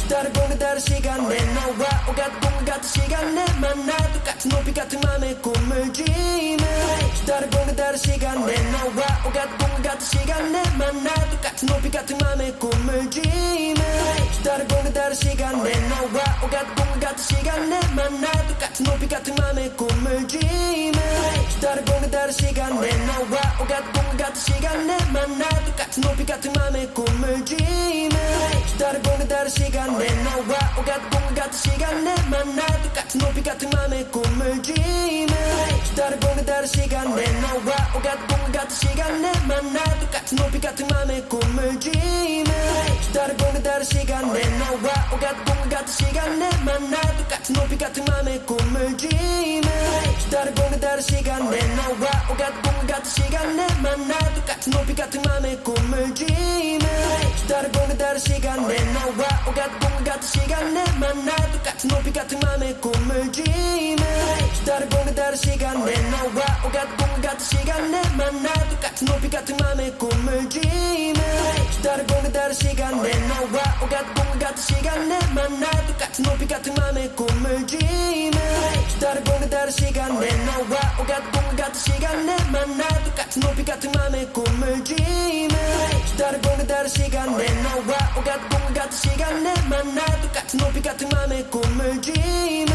다르고 다른 시간 내 너와 오가는 꿈 같은 시간 내 만나 똑같은 높이 같은 맘의 꿈을 dreaming 다르고 다른 시간 내 너와 오가는 꿈 같은 시간 내 만나 똑같은 높이 같은 맘의 꿈을 dreaming 다르고 다른 시간 내 너와 오가는 꿈 같은 시간 내 만나 똑같은 높이 같은 맘의 꿈을 dreaming 다르고 다른 시간 내 너와 오가는 꿈 같은 시간 내 만나 똑같은 높이 같은 맘의 꿈을 dreaming 다르고 다른 시간 내 너와 오가는 꿈 같은 시간 내 만나 똑같은 높이 같은 맘의 꿈을 dreaming 다르고 다른 시간 내 너와 오가는 꿈 같은 시간 내 만나 똑같은 높이 같은 맘의 꿈을 dreaming 다르고 다른 시간 내 너와 오가는 꿈 같은 시간 내 만나 똑같은 높이 같은 맘의 꿈을 dreaming 다르고 다른 시간 내 너와 오가는 꿈 같은 시간 내 만나 똑같은 높이 같은 맘의 꿈을 dreaming 다르고 다른 시간 내 너와 오가는 꿈 같은 시간 내 만나 똑같은 높이 같은 맘의 꿈을 dreaming 다르고 다른 시간 내 너와 오가는 꿈 같은 시간 내 만나 똑같은 높이 같은 맘의 꿈을 dreaming 다르고 다른 시간 내 너와 오가는 꿈 같은 시간 내 만나 똑같은 높이 같은 맘의 꿈을 dreaming 다르고 다른 시간 내 너와 오가는 꿈 같은 시간 내 만나 똑같은 높이 같은 맘의 꿈을 dreaming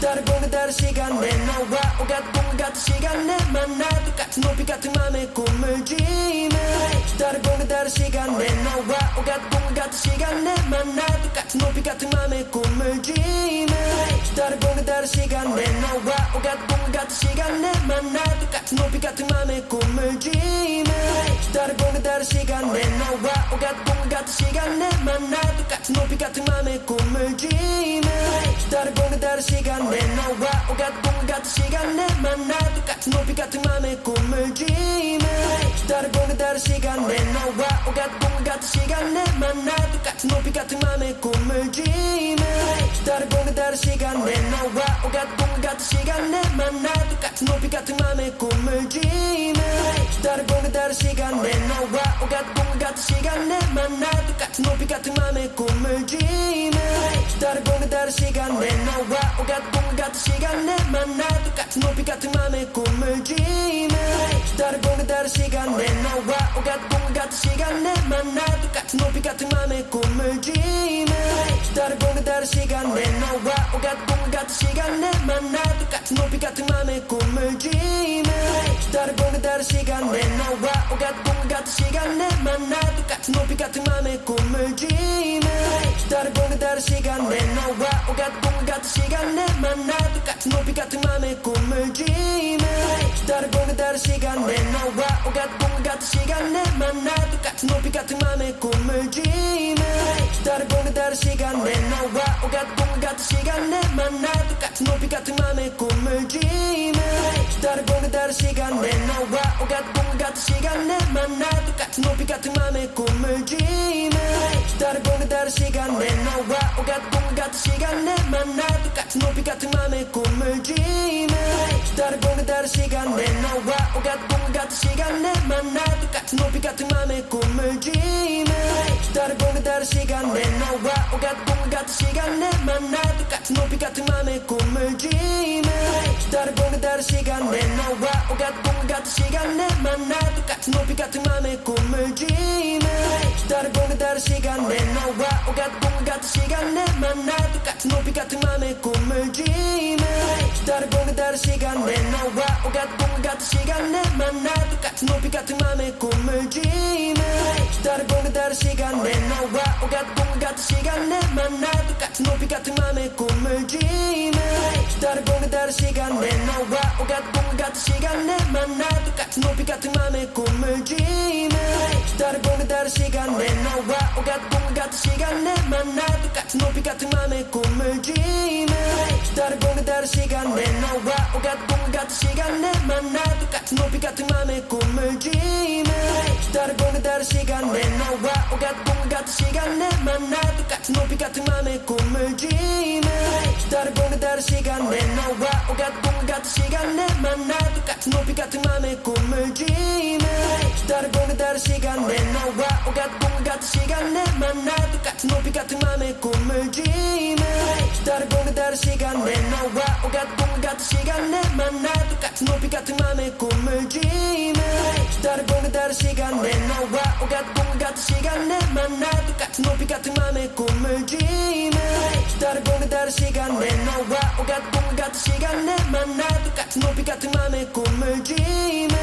다르고 다른 시간 내 너와 오가는 꿈 같은 시간 내 만나 똑같은 높이 같은 맘의 꿈을 dreaming 다르고 다른 시간 내 너와 오가는 꿈 같은 시간 내 만나 똑같은 높이 같은 맘의 꿈을 dreaming 다르고 다른 시간 내 너와 오가는 꿈 같은 시간 내 만나 똑같은 높이 같은 맘의 꿈을 dreaming 다르고 다른 시간 내 너와 오갓 꿈 같은 시간 내 만나 똑같은 높이 같은 맘의 꿈을 dreaming 다르고는 다른 시간 내 너와 오갓 꿈 같은 시간 내 만나 똑같은 높이 같은 맘의 꿈을 dreaming 다르고는 다른 시간 내 너와 오갓 꿈 같은 시간 내 만나 똑같은 높이 같은 맘의 꿈을 dreaming 다르고는 다른 시간 내 너와 오갓 꿈 같은 시간 내 만나 똑같은 높이 같은 맘의 꿈을 dreaming 다르고는 다른 시간 내 너와 오갓 꿈 같은 시간 내 만나 똑같은 높이 같은 맘의 꿈을 dreaming 다르고는 다른 시간 내 너와 오갓 꿈 같은 시간 내 만나 똑같은 높이 같은 맘의 꿈을 dreaming 다르고는 다른 시간 내 너와 오갓 꿈 같은 시간 내 만나 똑같은 높이 같은 맘의 꿈을 dreaming 다르고는 다른 시간 내 너와 오갓 꿈 같은 시간 내 만나 똑같은 높이 같은 맘의 꿈을 dreaming 다르고는 다른 시간 내 너와 오갓 꿈 같은 시간 내 만나 똑같은 높이 같은 맘의 꿈을 dreaming 다르고는 다른 시간 내 너와 오갓 꿈 같은 시간 내 만나 똑같은 높이 같은 맘의 꿈을 dreaming 다르고는 다른 시간 내 너와 오갓 꿈 같은 시간 내 만나 똑같은 높이 같은 맘의 꿈을 dreaming 다르고는 다른 시간 내 너와 오갓 꿈 같은 시간 내 만나 똑같은 높이 같은 맘의 꿈을 dreaming 다르고는 다른 시간 내 너와 오갓 꿈 같은 시간 내 만나 똑같은 높이 같은 맘의 꿈을 dreaming 다르고는 다른 시간 내 너와 오갓 꿈 같은 시간 내 만나 똑같은 높이 같은 맘의 꿈을 dreaming 다르고는 다른 시간 내 너와 오갓 꿈 같은 시간 내 만나 똑같은 높이 같은 맘의 꿈을 dreaming 다르고는 다른 시간 내 너와 오갓 꿈 같은 시간 내 만나 똑같은 높이 같은 맘의 꿈을 dreaming 다르고는 다른 시간 내 너와 오갓 꿈 같은 시간 내 만나 똑같은 높이 같은 맘의 꿈을 dreaming 다르고는 다른 시간 내 너와 오갓 꿈 같은 시간 내 만나 똑같은 높이 같은 맘의 꿈을 dreaming 다르고는 다른 시간 내 너와 오갓 꿈 같은 시간 내 만나 똑같은 높이 같은 맘의 꿈을 dreaming 다르고는 다른 시간 내 너와 오갓 꿈 같은 시간 내 만나 똑같은 높이 같은 맘의 꿈을 dreaming 다르고는 다른 시간 내 너와 오갓 꿈 같은 시간 내 만나 똑같은 높이 같은 맘의 꿈을 dreaming 다르고는 다른 시간 내 너와 오갓 꿈 같은 시간 내 만나 똑같은 높이 같은 맘의 꿈을 dreaming 다르고는 다른 시간 내 너와 오갓 꿈 같은 시간 내 만나 똑같은 높이 같은 맘의 꿈을 dreaming 다르고는 다른 시간 내 너와 오갓 꿈 같은 시간 내 만나 똑같은 높이 같은 맘의 꿈을 dreaming 다르고는 다른 시간 내 너와 오갓 꿈 같은 시간 내 만나 똑같은 높이 같은 맘의 꿈을 dreaming 다르고는 다른 시간 내 너와 오갓 꿈 같은 시간 내 만나 똑같은 높이 같은 맘의 꿈을 dreaming 다르고는 다른 시간 내 너와 오갓 꿈 같은 시간 내 만나 똑같은 높이 같은 맘의 꿈을 dreaming 다르고는 다른 시간 내 너와 오갓 꿈 같은 시간 내 만나 똑같은 높이 같은 맘의 꿈을 dreaming 다르고는 다른 시간 내 너와 오갓 꿈 같은 시간 내 만나 똑같은 높이 같은 맘의 꿈을 dreaming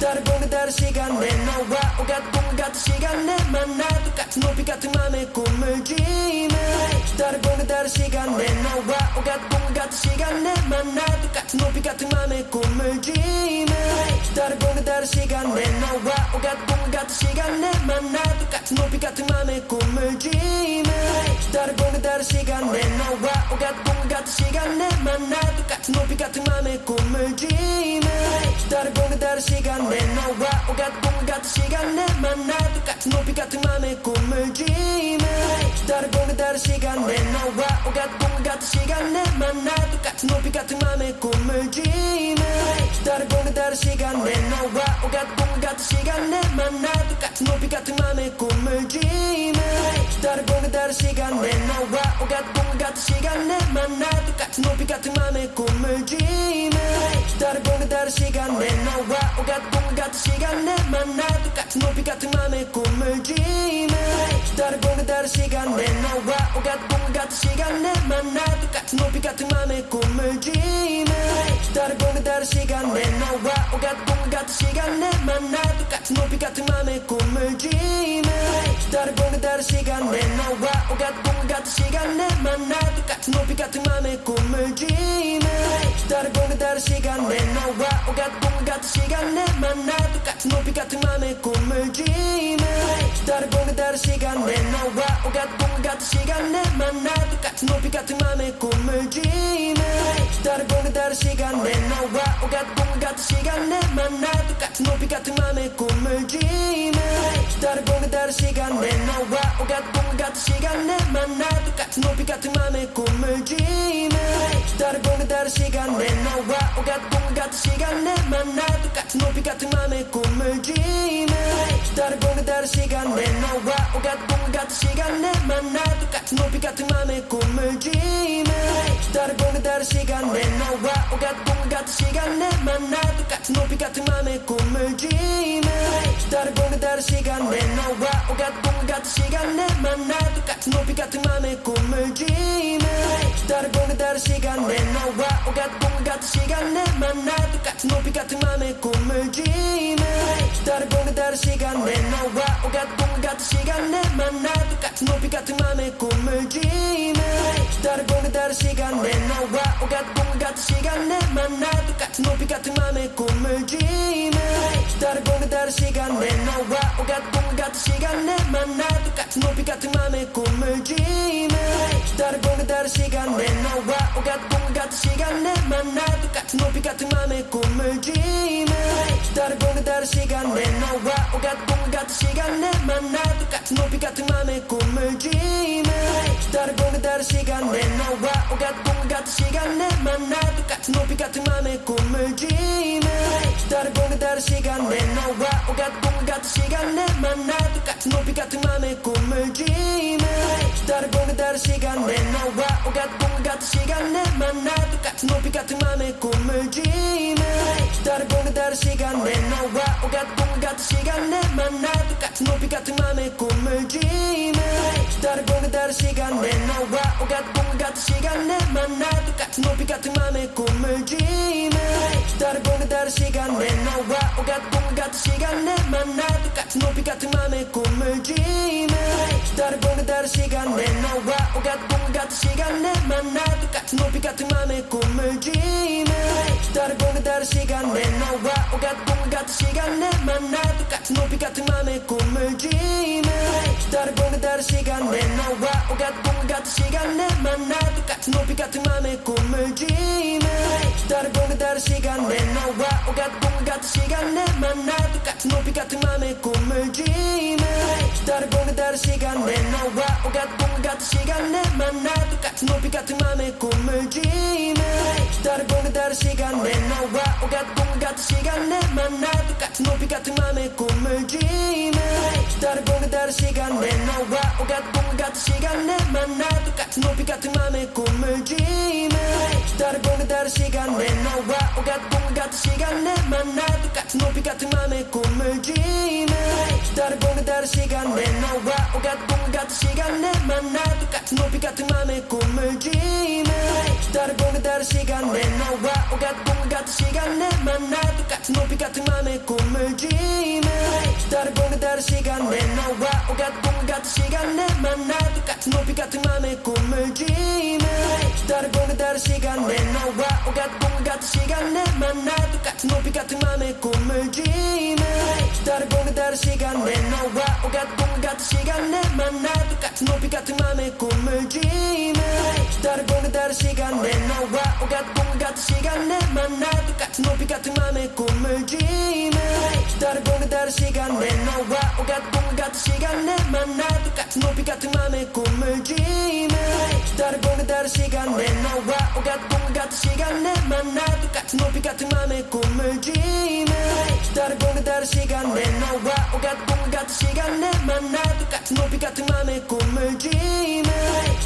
다르고는 다른 시간 내 너와 오갓 꿈 같은 시간 내 만나 똑같은 높이 같은 맘의 꿈을 dreaming 다르고는 다른 시간 내 너와 오갓 꿈 같은 시간 내 만나 똑같은 높이 같은 맘의 꿈을 dreaming 다르고는 다른 시간 내 너와 오갓 꿈 같은 시간 내 만나 똑같은 높이 같은 맘의 꿈을 dreaming 다르고는 다른 시간 내 너와 오갓 꿈 같은 시간 내 만나 똑같은 높이 같은 맘의 꿈을 dreaming 다르고는 다른 시간 내 너와 오갓 꿈 같은 시간 내 만나 똑같은 높이 같은 맘의 꿈을 dreaming 다르고는 다른 시간 내 너와 오갓 꿈 같은 시간 내 만나 똑같은 높이 같은 맘의 꿈을 dreaming 다르고는 다른 시간 내 너와 오갓 꿈 같은 시간 내 만나 똑같은 높이 같은 맘의 꿈을 dreaming 다르고는 다른 시간 내 너와 오갓 꿈 같은 시간 내 만나 똑같은 높이 같은 맘의 꿈을 dreaming 다르고는 다른 시간 내 너와 오갓 꿈 같은 시간 내 만나 똑같은 높이 같은 맘의 꿈을 dreaming 다르고는 다른 시간 내 너와 오갓 꿈 같은 시간 내 만나 똑같은 높이 같은 맘의 꿈을 dreaming 다르고는 다른 시간 내 너와 오갓 꿈 같은 시간 내 만나 똑같은 높이 같은 맘의 꿈을 dreaming 다르고는 다른 시간 내 너와 오갓 꿈 같은 시간 내 만나 똑같은 높이 같은 맘의 꿈을 dreaming 다르고는 다른 시간 내 너와 오갓 꿈 같은 시간 내 만나 똑같은 높이 같은 맘의 꿈을 dreaming 다른 공간 다른 시간 내 너와 오가는 꿈 같은 시간 내 만나 똑같은 높이 같은 맘의 꿈을 dreaming 다른 공간 다른 시간 내 너와 오가는 꿈 같은 시간 내 만나 똑같은 높이 같은 맘의 꿈을 dreaming 다른 공간 다른 시간 내 너와 오가는 꿈 같은 시간 내 만나 똑같은 높이 같은 맘의 꿈을 dreaming 다른 공간 다른 시간 내 너와 오가는 꿈 같은 시간 내 만나 똑같은 높이 같은 맘의 꿈을 dreaming 다른 공간 다른 시간 내 너와 오가는 꿈 같은 시간 내 만나 똑같은 높이 같은 맘의 꿈을 dreaming 다른 공간 다른 시간 내 너와 오가는 꿈 같은 시간 내 만나 똑같은 높이 같은 맘의 꿈을 dreaming 다른 공간 다른 시간 내 너와 오가는 꿈 같은 시간 내 만나 똑같은 높이 같은 맘의 꿈을 dreaming 다른 공간 다른 시간 내 너와 오가는 꿈 같은 시간 내 만나 똑같은 높이 같은 맘의 꿈을 dreaming 다른 공간 다른 시간 내 너와 오가는 꿈 같은 시간 내 만나 똑같은 높이 같은 맘의 꿈을 dreaming 다른 공간 다른 시간 내 너와 오가는 꿈 같은 시간 내 만나 똑같은 높이 같은 맘의 꿈을 dreaming 다른 공간 다른 시간 내 너와 오가는 꿈 같은 시간 내 만나 똑같은 높이 같은 맘의 꿈을 dreaming 다른 공간 다른 시간 내 너와 오가는 꿈 같은 시간 내 만나 똑같은 높이 같은 맘의 꿈을 dreaming 다른 공간 다른 시간 내 너와 오가는 꿈 같은 시간 내 만나 똑같은 높이 같은 맘의 꿈을 dreaming 다른 공간 다른 시간 내 너와 오가는 꿈 같은 시간 내 만나 똑같은 높이 같은 맘의 꿈을 dreaming 다른 공간 다른 시간 내 너와 오가는 꿈 같은 시간 내 만나 똑같은 높이 같은 맘의 꿈을 dreaming 다른 공간 다른 시간 내 너와 오가는 꿈 같은 시간 내 만나 똑같은 높이 같은 맘의 꿈을 dreaming 다른 공간 다른 시간 내 너와 오가는 꿈 같은 시간 내 만나 똑같은 높이 같은 맘의 꿈을 dreaming 다른 공간 다른 시간 내 너와 오가는 꿈 같은 시간 내 만나 똑같은 높이 같은 맘의 꿈을 dreaming 다른 공간 다른 시간 내 너와 오가는 꿈 같은 시간 내 만나 똑같은 높이 같은 맘의 꿈을 dreaming 다른 공간 다른 시간 내 너와 오가는 꿈 같은 시간 내 만나 똑같은 높이 같은 맘의 꿈을 dreaming 다른 공간 다른 시간 내 너와 오가는 꿈 같은 시간 내 만나 똑같은 높이 같은 맘의 꿈을 dreaming 다른 공간 다른 시간 내 너와 오가는 꿈 같은 시간 내 만나 똑같은 높이 같은 맘의 꿈을 dreaming 다른 공간 다른 시간 내 너와 오가는 꿈 같은 시간 내 만나 똑같은 높이 같은 맘의 꿈을 dreaming 다른 공간 다른 시간 내 너와 오가는 꿈 같은 시간 내 만나 똑같은 높이 같은 맘의 꿈을 dreaming 다른 공간 다른 시간 내 너와 오가는 꿈 같은 시간 내 만나 똑같은 높이 같은 맘의 꿈을 dreaming 다른 공간 다른 시간 내 너와 오가는 꿈 같은 시간 내 만나 똑같은 높이 같은 맘의 꿈을 dreaming 다른 공간 다른 시간 내 너와 오가는 꿈 같은 시간 내 만나 똑같은 높이 같은 맘의 꿈을 dreaming 다른 공간 다른 시간 내 너와 오가는 꿈 같은 시간 내 만나 똑같은 높이 같은 맘의 꿈을 dreaming 다른 공간 다른 시간 내 너와 오가는 꿈 같은 시간 내 만나 똑같은 높이 같은 맘의 꿈을 dreaming 다른 공간 다른 시간 내 너와 오가는 꿈 같은 시간 내 만나 똑같은 높이 같은 맘의 꿈을 dreaming 다른 공간 다른 시간 내 너와 오가는 꿈 같은 시간 내 만나 똑같은 높이 같은 맘의 꿈을 dreaming 다른 공간 다른 시간 내 너와 오가는 꿈 같은 시간 내 만나 똑같은 높이 같은 맘의 꿈을 dreaming 다른 공간 다른 시간 내 너와 오가는 꿈 같은 시간 내 만나 똑같은 높이 같은 맘의 꿈을 dreaming 다른 공간 다른 시간 내 너와 오가는 꿈 같은 시간 내 만나 똑같은 높이 같은 맘의 꿈을 dreaming 다른 공간 다른 시간 내 너와 오가는 꿈 같은 시간 내 만나 똑같은 높이 같은 맘의 꿈을 dreaming 다른 공간 다른 시간 내 너와 오가는 꿈 같은 시간 내 만나 똑같은 높이 같은 맘의 꿈을 dreaming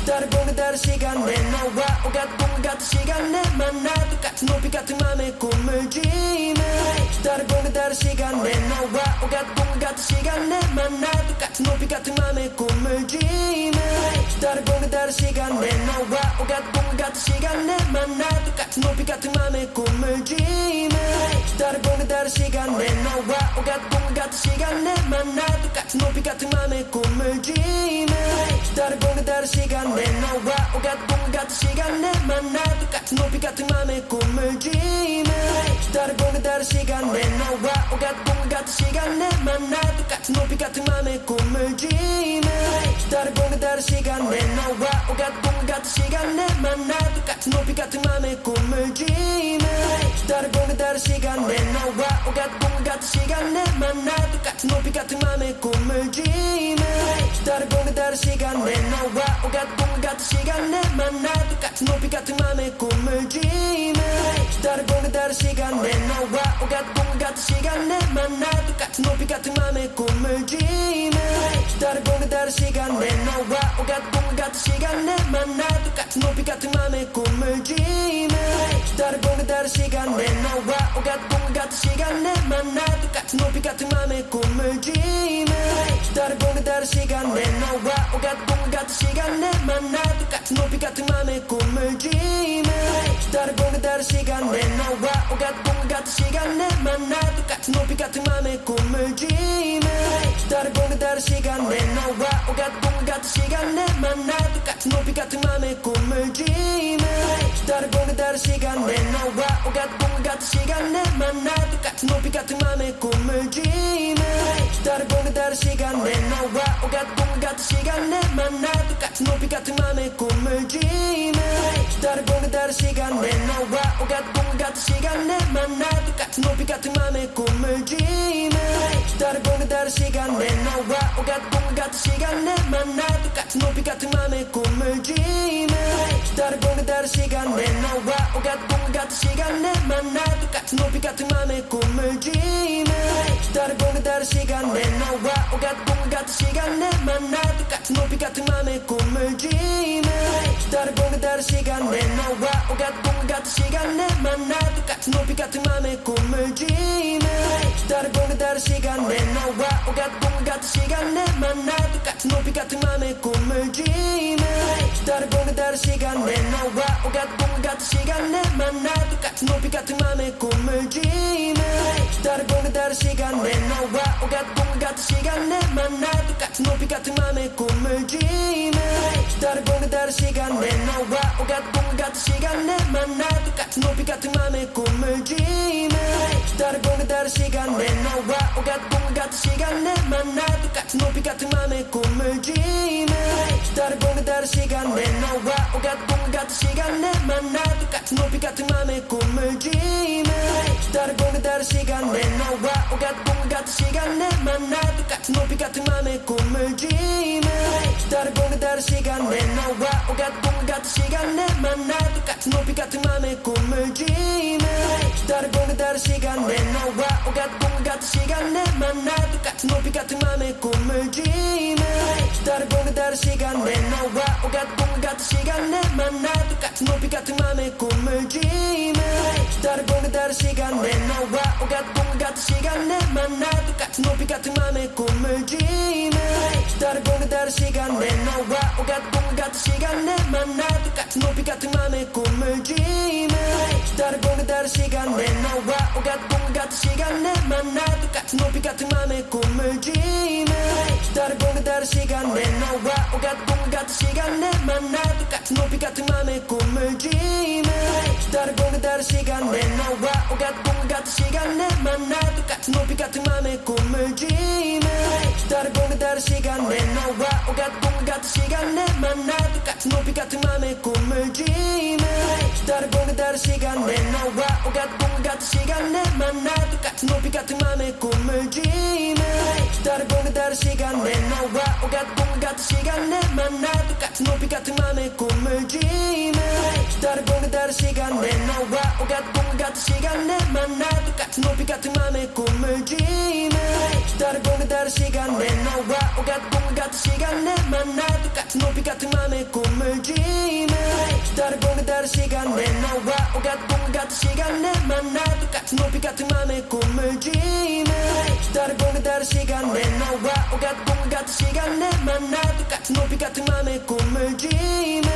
다른 공간 다른 시간 내 너와 오가는 꿈 같은 시간 내 만나 똑같은 높이 같은 맘의 꿈을 dreaming 다른 공간 다른 시간 내 너와 오가는 꿈 같은 시간 내 만나 똑같은 높이 같은 맘의 꿈을 dreaming 다른 공간 다른 시간 내 너와 오가는 꿈 같은 시간 내 만나 똑같은 높이 같은 맘의 꿈을 dreaming 다른 공간 다른 시간 내 너와 오가는 꿈 같은 시간 내 만나 똑같은 높이 같은 맘의 꿈을 dreaming 다른 공간 다른 시간 내 너와 오가는 꿈 같은 시간 내 만나 똑같은 높이 같은 맘의 꿈을 dreaming 다른 공간 다른 시간 내 너와 오가는 꿈 같은 시간 내 만나 똑같은 높이 같은 맘의 꿈을 꿈을 dreaming 다른 공간 다른 시간 내 너와 오갓 꿈 같은 시간 내 만나 똑같은 높이 같은 맘의 꿈을 dreaming 다른 공간 다른 시간 내 너와 오갓 꿈 같은 시간 내 만나 똑같은 높이 같은 맘의 꿈을 dreaming 다른 공간 다른 시간 내 너와 오갓 꿈 같은 시간 내 만나 똑같은 높이 같은 맘의 꿈을 dreaming 다른 공간 다른 시간 내 너와 오갓 꿈 같은 시간 내 만나 똑같은 높이 같은 맘의 꿈을 dreaming 다른 공간 다른 시간 내 너와 오갓 꿈 같은 시간 내 만나 똑같은 높이 같은 맘의 꿈을 dreaming 다른 공간 다른 시간 내 너와 오갓 꿈 같은 시간 내 만나 똑같은 높이 같은 맘의 꿈을 dreaming 다른 공간 다른 시간 내 너와 오갓 꿈 같은 시간 내 만나 똑같은 높이 같은 맘의 꿈을 dreaming 다른 공간 다른 시간 내 너와 오갓 꿈 같은 시간 내 만나 똑같은 높이 같은 맘의 꿈을 dreaming 다른 공간 다른 시간 내 너와 오갓 꿈 같은 시간 내 만나 똑같은 높이 같은 맘의 꿈을 dreaming 다른 공간 다른 시간 내 너와 오갓 꿈 같은 시간 내 만나 똑같은 높이 같은 맘의 꿈을 dreaming 다른 공간 다른 시간 내 너와 오갓 꿈 같은 시간 내 만나 똑같은 높이 같은 맘의 꿈을 dreaming 다른 공간 다른 시간 내 너와 오갓 꿈 같은 시간 내 만나 똑같은 높이 같은 맘의 꿈을 dreaming 다른 공간 다른 시간 내 너와 오갓 꿈 같은 시간 내 만나 똑같은 높이 같은 맘의 꿈을 dreaming 다른 공간 다른 시간 내 너와 오갓 꿈 같은 시간 내 만나 똑같은 높이 같은 맘의 꿈을 dreaming 다른 공간 다른 시간 내 너와 오갓 꿈 같은 시간 내 만나 똑같은 높이 같은 맘의 꿈을 dreaming 다른 공간 다른 시간 내 너와 오갓 꿈 같은 시간 내 만나 똑같은 높이 같은 맘의 꿈을 dreaming 다른 공간 다른 시간 내 너와 오갓 꿈 같은 시간 내 만나 똑같은 높이 같은 맘의 꿈을 dreaming 다른 공간 다른 시간 내 너와 오갓 꿈 같은 시간 내 만나 똑같은 높이 같은 맘의 꿈을 dreaming 다른 공간 다른 시간 내 너와 오갓 꿈 같은 시간 내 만나 똑같은 높이 같은 맘의 꿈을 dreaming 다른 공간 다른 시간 내 너와 오갓 꿈 같은 시간 내 만나 똑같은 높이 같은 맘의 꿈을 dreaming 다른 공간 다른 시간 내 너와 오갓 꿈 같은 시간 내 만나 똑같은 높이 같은 맘의 꿈을 dreaming 다른 공간 다른 시간 내 너와 오갓 꿈 같은 시간 내 만나 똑같은 높이 같은 맘의 꿈을 dreaming 다른 공간 다른 시간 내 너와 오갓 꿈 같은 시간 내 만나 똑같은 높이 같은 맘의 꿈을 dreaming 다른 공간 다른 시간 내 너와 오갓 꿈 같은 시간 내 만나 똑같은 높이 같은 맘의 꿈을 dreaming 다른 공간 다른 시간 내 너와 오갓 꿈 같은 시간 내 만나 똑같은 높이 같은 맘의 꿈을 dreaming 다른 공간 다른 시간 내 너와 오갓 꿈 같은 시간 내 만나 똑같은 높이 같은 맘의 꿈을 dreaming 다른 공간 다른 시간 내 너와 오갓 꿈 같은 시간 내 만나 똑같은 높이 같은 맘의 꿈을 dreaming 다른 공간 다른 시간 내 너와 오갓 꿈 같은 시간 내 만나 똑같은 높이 같은 맘의 꿈을 dreaming 다른 공간 다른 시간 내 너와 오갓 꿈 같은 시간 내 만나 똑같은 높이 같은 맘의 꿈을 dreaming 다른 공간 다른 시간 내 너와 오갓 꿈 같은 시간 내 만나 똑같은 높이 같은 맘의 꿈을 dreaming 다른 공간 다른 시간 내 너와 오갓 꿈 같은 시간 내 만나 똑같은 높이 같은 맘의 꿈을 dreaming 다른 공간 다른 시간 내 너와 오갓 꿈 같은 시간 내 만나 똑같은 높이 같은 맘의 꿈을 dreaming 다른 공간 다른 시간 내 너와 오갓 꿈 같은 시간 내 만나 똑같은 높이 같은 맘의 꿈을 dreaming 다른 공간 다른 시간 내 너와 오갓 꿈 같은 시간 내 만나 똑같은 높이 같은 맘의 꿈을 dreaming 다른 공간 다른 시간 내 너와 오갓 꿈 같은 시간 내 만나 똑같은 높이 같은 맘의 꿈을 dreaming 다른 공간 다른 시간 내 너와 오갓 꿈 같은 시간 내 만나 똑같은 높이 같은 맘의 꿈을 dreaming 다른 공간 다른 시간 내 너와 오갓 꿈 같은 시간 내 만나 똑같은 높이 같은 맘의 꿈을 dreaming 다른 공간 다른 시간 내 너와 오갓 꿈 같은 시간 내 만나 똑같은 높이 같은 맘의 꿈을 dreaming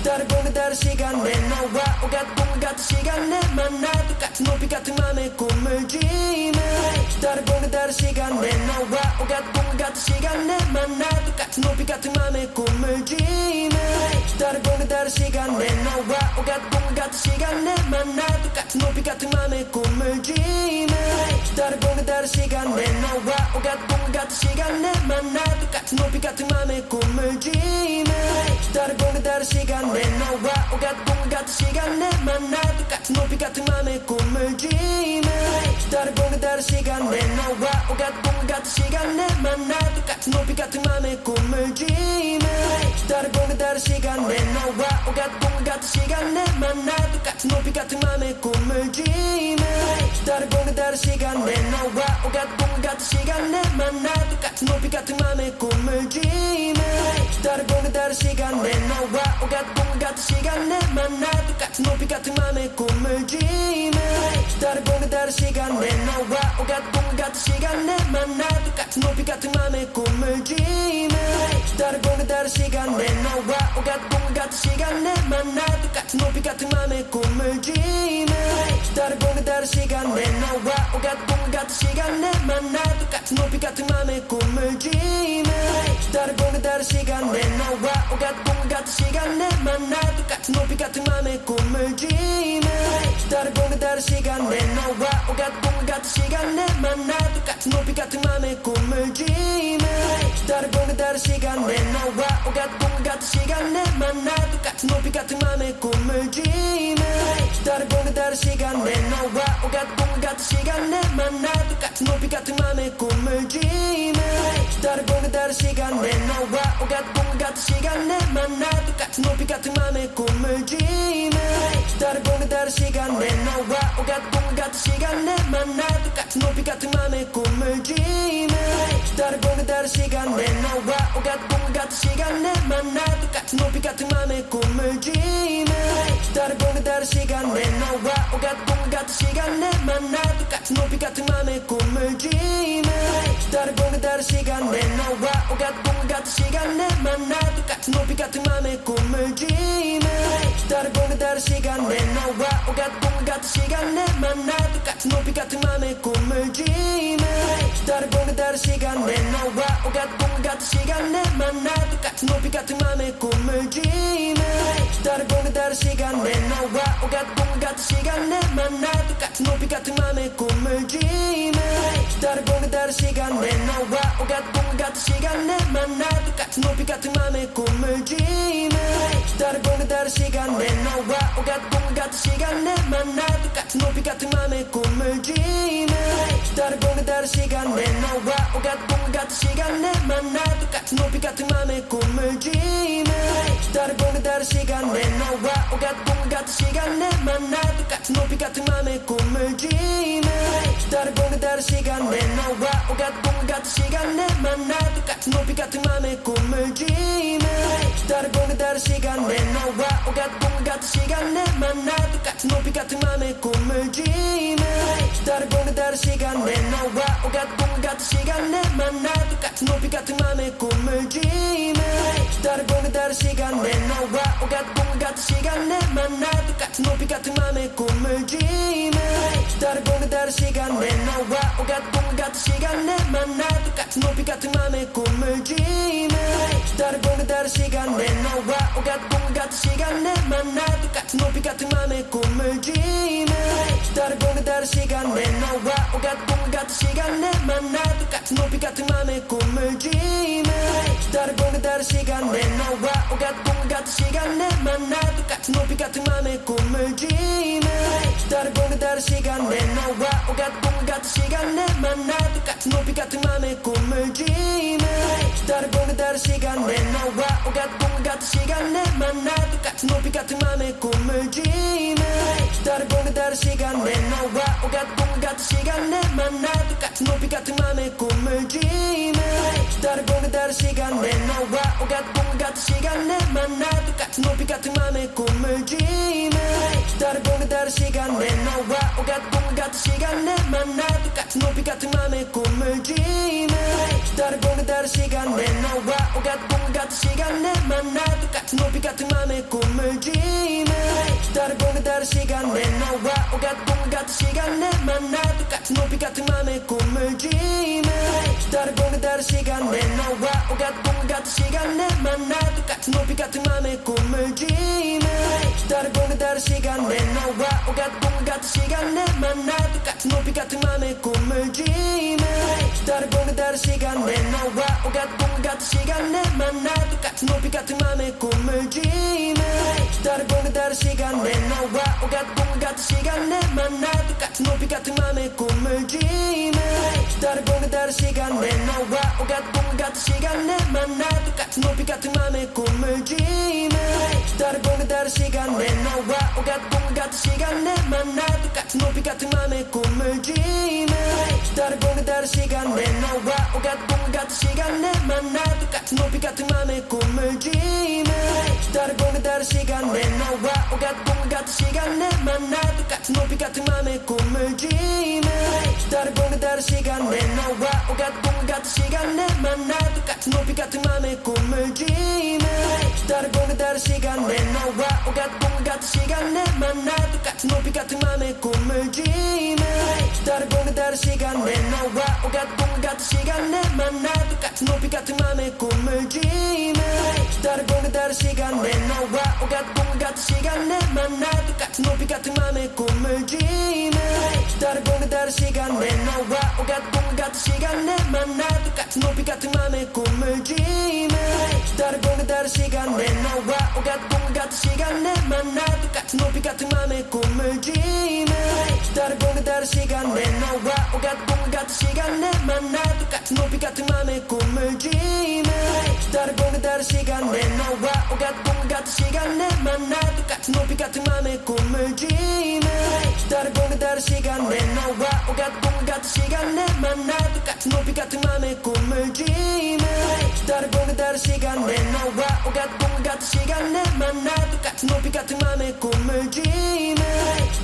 다른 공간 다른 시간 내 너와 오갓 꿈 같은 시간 내 만나 똑같은 높이 같은 맘의 꿈을 dreaming 다른 공간 다른 시간 내 너와 오갓 꿈 같은 시간 내 만나 똑같은 높이 같은 맘의 꿈을 dreaming 다른 공간 다른 시간 내 너와 오갓 꿈 같은 시간 내 만나 똑같은 높이 같은 맘의 꿈을 dreaming 다른 공간 다른 시간 내 너와 오가는 꿈 같은 시간 내 만나 똑같은 높이 같은 맘의 꿈을 dreaming 다른 공간 다른 시간 내 너와 오가는 꿈 같은 시간 내 만나 똑같은 높이 같은 맘의 꿈을 dreaming 다른 공간 다른 시간 내 너와 오가는 꿈 같은 시간 내 만나 똑같은 높이 같은 맘의 꿈을 dreaming 다른 공간 다른 시간 내 너와 오가는 꿈 같은 시간 내 만나 똑같은 높이 같은 맘의 꿈을 dreaming 다른 공간 다른 시간 내 너와 오가는 꿈 같은 시간 내 만나 똑같은 높이 같은 맘의 꿈을 dreaming 다른 공간 다른 시간 내 너와 오가는 꿈 같은 시간 내 만나 똑같은 높이 같은 맘의 꿈을 dreaming 다른 공간 다른 시간 내 너와 오가는 꿈 같은 시간 내 만나 똑같은 높이 같은 맘의 꿈을 dreaming 다른 공간 다른 시간 내 너와 오가는 꿈 같은 시간 내 만나 똑같은 높이 같은 맘의 꿈을 dreaming 다른 공간 다른 시간 내 너와 오가는 꿈 같은 시간 내 만나 똑같은 높이 같은 맘의 꿈을 dreaming 다른 공간 다른 시간 내 너와 오가는 꿈 같은 시간 내 만나 똑같은 높이 같은 맘의 꿈을 dreaming 다른 공간 다른 시간 내 너와 오가는 꿈 같은 시간 내 만나 똑같은 높이 같은 맘의 꿈을 dreaming 다른 공간 다른 시간 내 너와 오가는 꿈 같은 시간 내 만나 똑같은 높이 같은 맘의 꿈을 dreaming 다른 공간 다른 시간 내 너와 오가는 꿈 같은 시간 내 만나 똑같은 높이 같은 맘의 꿈을 dreaming 다른 공간 다른 시간 내 너와 오가는 꿈 같은 시간 내 만나 똑같은 높이 같은 맘의 꿈을 dreaming 다른 공간 다른 시간 내 너와 오가는 꿈 같은 시간 내 만나 똑같은 높이 같은 맘의 꿈을 dreaming 다른 공간 다른 시간 내 너와 오가는 꿈 같은 시간 내 만나 똑같은 높이 같은 맘의 꿈을 dreaming 다른 공간 다른 시간 내 너와 오가는 꿈 같은 시간 내 만나 똑같은 높이 같은 맘의 꿈을 dreaming 다른 공간 다른 시간 내 너와 오가는 꿈 같은 시간 내 만나 똑같은 높이 같은 맘의 꿈을 dreaming 다른 공간 다른 시간 내 너와 오가는 꿈 같은 시간 내 만나 똑같은 높이 같은 맘의 꿈을 dreaming 다른 공간 다른 시간 내 너와 오가는 꿈 같은 시간 내 만나 똑같은 높이 같은 맘의 꿈을 dreaming 다른 공간 다른 시간 내 너와 오가는 꿈 같은 시간 내 만나 똑같은 높이 같은 맘의 꿈을 dreaming 다른 공간 다른 시간 내 너와 오가는 꿈 같은 시간 내 만나 똑같은 높이 같은 맘의 꿈을 dreaming 다른 공간 다른 시간 내 너와 오가는 꿈 같은 시간 내 만나 똑같은 높이 같은 맘의 꿈을 dreaming 다른 공간 다른 시간 내 너와 오가는 꿈 같은 시간 내 만나 똑같은 높이 같은 맘의 꿈을 dreaming 다른 공간 다른 시간 내 너와 오가는 꿈 같은 시간 내 만나 똑같은 높이 같은 맘의 꿈을 dreaming 다른 공간 다른 시간 내 너와 오가는 꿈 같은 시간 내 만나 똑같은 높이 같은 맘의 꿈을 dreaming 다른 공간 다른 시간 내 너와 오가는 꿈 같은 시간 내 만나 똑같은 높이 같은 맘의 꿈을 dreaming 다른 공간 다른 시간 내 너와 오가는 꿈 같은 시간 내 만나 똑같은 높이 같은 맘의 꿈을 dreaming 다른 공간 다른 시간 내 너와 오가는 꿈 같은 시간 내 만나 똑같은 높이 같은 맘의 꿈을 dreaming 다른 공간 다른 시간 내 너와 오가는 꿈 같은 시간 내 만나 똑같은 높이 같은 맘의 꿈을 dreaming 다른 공간 다른 시간 내 너와 오가는 꿈 같은 시간 내 만나 똑같은 높이 같은 맘의 꿈을 dreaming 다른 공간 다른 시간 내 너와 오가는 꿈 같은 시간 내 만나 똑같은 높이 같은 맘의 꿈을 dreaming 다른 공간 다른 시간 내 너와 오가는 꿈 같은 시간 내 만나 똑같은 높이 같은 맘의 꿈을 dreaming 다른 공간 다른 시간 내 너와 오가는 꿈 같은 시간 내 만나 똑같은 높이 같은 맘의 꿈을 dreaming 다른 공간 다른 시간 내 너와 오가는 꿈 같은 시간 내 만나 똑같은 높이 같은 맘의 꿈을 dreaming 다른 공간 다른 시간 내 너와 오가는 꿈 같은 시간 내 만나 똑같은 높이 같은 맘의 꿈을 dreaming 다른 공간 다른 시간 내 너와 오가는 꿈 같은 시간 내 만나 똑같은 높이 같은 맘의 꿈을 dreaming 다른 공간 다른 시간 내 너와 오가는 꿈 같은 시간 내 만나 똑같은 높이 같은 맘의 꿈을 dreaming 다른 공간 다른 시간 내 너와 오가는 꿈 같은 시간 내 만나 똑같은 높이 같은 맘의 꿈을 dreaming 다른 공간 다른 시간 내 너와 오가는 꿈 같은 시간 내 만나 똑같은 높이 같은 맘의 꿈을 dreaming 다른 공간 다른 시간 내 너와 오가는 꿈 같은 시간 내 만나 똑같은 높이 같은 맘의 꿈을 dreaming 다른 공간 다른 시간 내 너와 오가는 꿈 같은 시간 내 만나 똑같은 높이 같은 맘의 꿈을 dreaming 다르고 다른 시간 내 너와 오같은 꿈 같은 시간 내 만나 똑같은 높이 같은 맘의 꿈을 dreaming 다르고 다른 시간 내 너와 오같은 꿈 같은 시간 내 만나 똑같은 높이 같은 맘의 꿈을 dreaming 다르고 다른 시간 내 너와 오같은 꿈 같은 시간 내 만나 똑같은 높이 같은 맘의 꿈을 dreaming 다르고 다른 시간 내 너와 오같은 꿈 같은 시간 내 만나 똑같은 높이 같은 맘의 꿈을 dreaming 다르고 다른 시간 내 너와 오같은 꿈 같은 시간 내 만나 똑같은 높이 같은 맘의 꿈을 dreaming 다르고 다른 시간 내 너와 오같은 꿈 같은 시간 내 만나 똑같은 높이 같은 맘의 꿈을 dreaming 다르고 다른 시간 내 너와 오같은 꿈 같은 시간 내 만나 똑같은 높이 같은 맘의 꿈을 dreaming 다르고 다른 시간 내 너와 오같은 꿈 같은 시간 내 만나 똑같은 높이 같은 맘의 꿈을 dreaming 다르고 다른 시간 내 너와 오같은 꿈 같은 시간 내 만나 똑같은 높이 같은 맘의 꿈을 dreaming 다르고 다른 시간 내 너와 오같은 꿈 같은 시간 내 만나 똑같은 높이 같은 맘의 꿈을 dreaming 다르고 다른 시간 내 너와 오같은 꿈 같은 시간 내 만나 똑같은 높이 같은 맘의 꿈을 dreaming 다르고 다른 시간 내 너와 오같은 꿈 같은 시간 내 만나 똑같은 높이 같은 맘의 꿈을 dreaming 다르고 다른 시간 내 너와 오같은 꿈 같은 시간 내 만나 똑같은 높이 같은 맘의 꿈을 dreaming 다르고 다른 시간 내 너와 오같은 꿈 같은 시간 내 만나 똑같은 높이 같은 맘의 꿈을 dreaming 다르고 다른 시간 내 너와 오같은 꿈 같은 시간 내 만나 똑같은 높이 같은 맘의 꿈을 dreaming 다르고 다른 시간 내 너와 오같은 꿈 같은 시간 내 만나 똑같은 높이 같은 맘의 꿈을 dreaming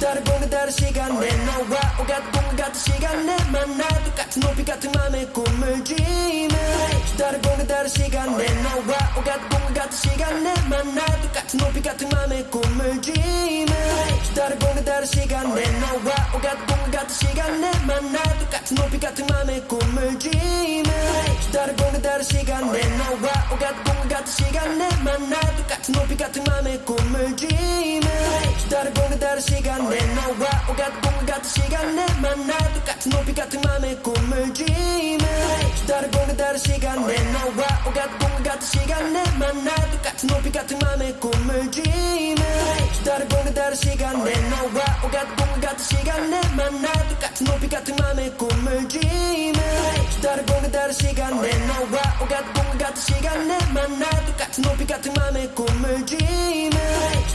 다르고 다른 시간 내 너와 오같은 꿈 같은 시간 내 만나 똑같은 높이 같은 맘의 꿈을 dreaming 다르고 다른 시간 내 너와 오같은 꿈 같은 시간 내 만나 똑같은 높이 같은 맘의 꿈을 dreaming 다르고 다른 시간 내 너와 오같은 꿈 같은 시간 내 만나 똑같은 높이 같은 맘의 꿈을 dreaming 다르고 다른 시간 내 너와 오같은 꿈 같은 시간 내 만나 똑같은 높이 같은 맘의 꿈을 dreaming 다르고 다른 시간 내 너와 오같은 꿈 같은 시간 내 만나 똑같은 높이 같은 맘의 꿈을 dreaming 다르고 다른 시간 내 너와 오같은 꿈 같은 시간 내 만나 똑같은 높이 같은 맘의 꿈을 dreaming 다르고 다른 시간 내 너와 오같은 꿈 같은 시간 내 만나 똑같은 높이 같은 맘의 꿈을 dreaming 다르고 다른 시간 내 너와 오같은 꿈 같은 시간 내 만나 똑같은 높이 같은 맘의 꿈을 dreaming 다르고 다른 시간 내 너와 오같은 꿈 같은 시간 내 만나 똑같은 높이 같은 맘의 꿈을 dreaming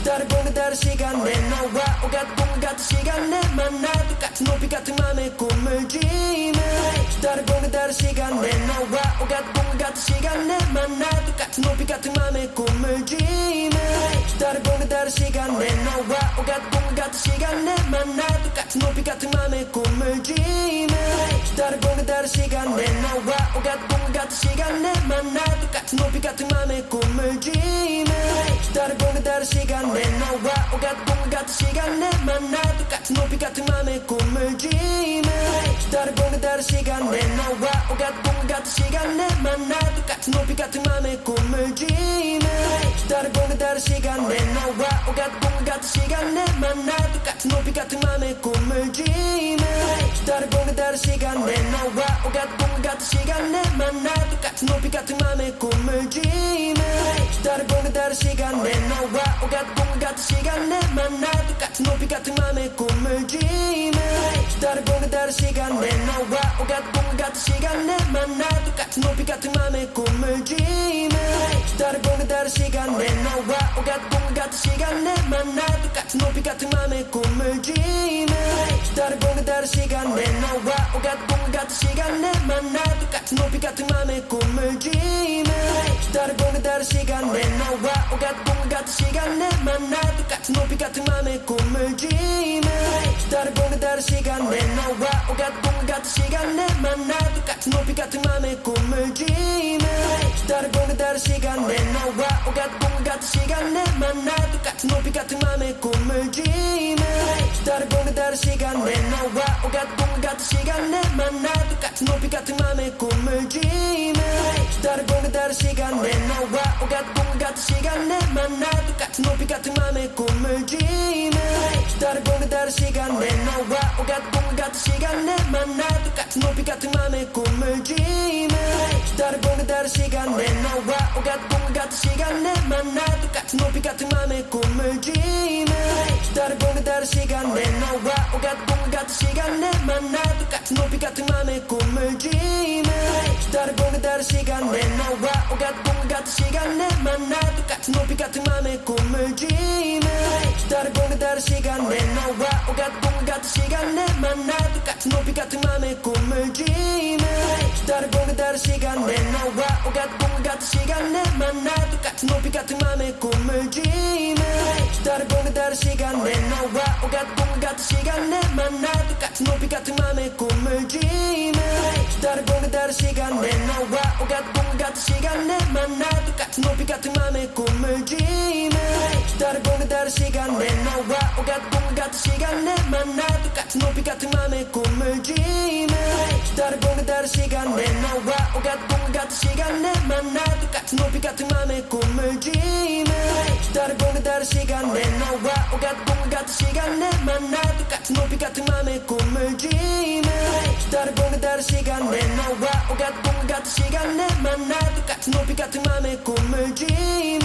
다르고 다른 시간 내 너와 오같은 꿈 같은 시간 내 만나 똑같은 높이 같은 맘의 꿈을 dreaming 다르고 다른 시간 내 너와 오같은 꿈 같은 시간 내 만나 똑같은 높이 같은 맘의 꿈을 dreaming 다르고 다른 시간 내 너와 오같은 꿈 같은 시간 내 만나 똑같은 높이 같은 맘의 꿈을 dreaming 다르고 다른 시간 내 너와 오같은 꿈 같은 시간 내 만나 똑같은 높이 같은 맘의 꿈을 dreaming 다르고 다른 시간 내 너와 오같은 꿈 같은 시간 내 만나 똑같은 높이 같은 맘의 꿈을 dreaming 다르고 다른 시간 내 너와 오같은 꿈 같은 시간 내 만나 똑같은 높이 같은 맘의 꿈을 dreaming 다르고 다른 시간 내 너와 오같은 꿈 같은 시간 내 만나 똑같은 높이 같은 맘의 꿈을 dreaming 다르고 다른 시간 내 너와 오같은 꿈 같은 시간 내 만나 똑같은 높이 같은 맘의 꿈을 dreaming 다르고 다른 시간 내 너와 오같은 꿈 같은 시간 내 만나 똑같은 높이 같은 맘의 꿈을 dreaming 다르고 다른 시간 내 너와 오같은 꿈 같은 시간 내 만나 똑같은 높이 같은 맘의 꿈을 dreaming 다르고 다른 시간 내 너와 오같은 꿈 같은 시간 내 만나 똑같은 높이 같은 맘의 꿈을 dreaming 다르고 다른 시간 내 너와 오같은 꿈 같은 시간 내 만나 똑같은 높이 같은 맘의 꿈을 dreaming 다르고 다른 시간 내 너와 오같은 꿈 같은 시간 내 만나 똑같은 높이 같은 맘의 꿈을 dreaming 다르고 다른 시간 내 너와 오같은 꿈 같은 시간 내 만나 똑같은 높이 같은 맘의 꿈을 dreaming 다르고 다른 시간 내 너와 오같은 꿈 같은 시간 내 만나 똑같은 높이 같은 맘의 꿈을 dreaming 다르고 다른 시간 내 너와 오가는 꿈 같은 시간 내 만나 똑같은 높이 같은 맘에 꿈을 dreaming 다른 공간 다른 시간 내 너와 오가는 꿈 같은 시간 내 만나 똑같은 높이 같은 맘에 꿈을 dreaming 다른 공간 다른 시간 내 너와 오가는 꿈 같은 시간 내 만나 똑같은 높이 같은 맘에 꿈을 dreaming 다른 공간 다른 시간 내 너와 오가는 꿈 같은 시간 내 만나 똑같은 높이 같은 맘에 꿈을 dreaming 다른 공간 다른 시간 내 너와 오가는 꿈 같은 시간 내 만나 똑같은 높이 같은 맘에 꿈을 dreaming 다른 공간 다른 시간 내 너와 오가는 꿈 같은 시간 내 만나 똑같은 높이 같은 맘에 꿈을 dreaming 다른 공간 다른 시간 내 너와 오가는 꿈 같은 시간 내 만나 똑같은 높이 같은 맘에 꿈을 dreaming 다른 공간 다른 시간 내 너와 오가는 꿈 같은 시간 내 만나 똑같은 높이 같은 맘에 꿈을 dreaming 다른 공간 다른 시간 내 너와 오가는 꿈 같은 시간 내 만나 똑같은 높이 같은 맘에 꿈을 dreaming 다른 공간 다른 시간 내 너와 오가는 꿈 같은 시간 내 만나 똑같은 높이 같은 맘에 꿈을 dreaming 다른 공간 다른 시간 내 너와 오가는 꿈 같은 시간 내 만나 똑같은 높이 같은 맘에 꿈을 dreaming 다른 공간 다른 시간 내 너와 오가는 꿈 같은 시간 내 만나 똑같은 높이 같은 맘에 꿈을 dreaming 다른 공간 다른 시간 내 너와 오가는 꿈 같은 시간 내 만나 똑같은 높이 같은 맘에 꿈을 dreaming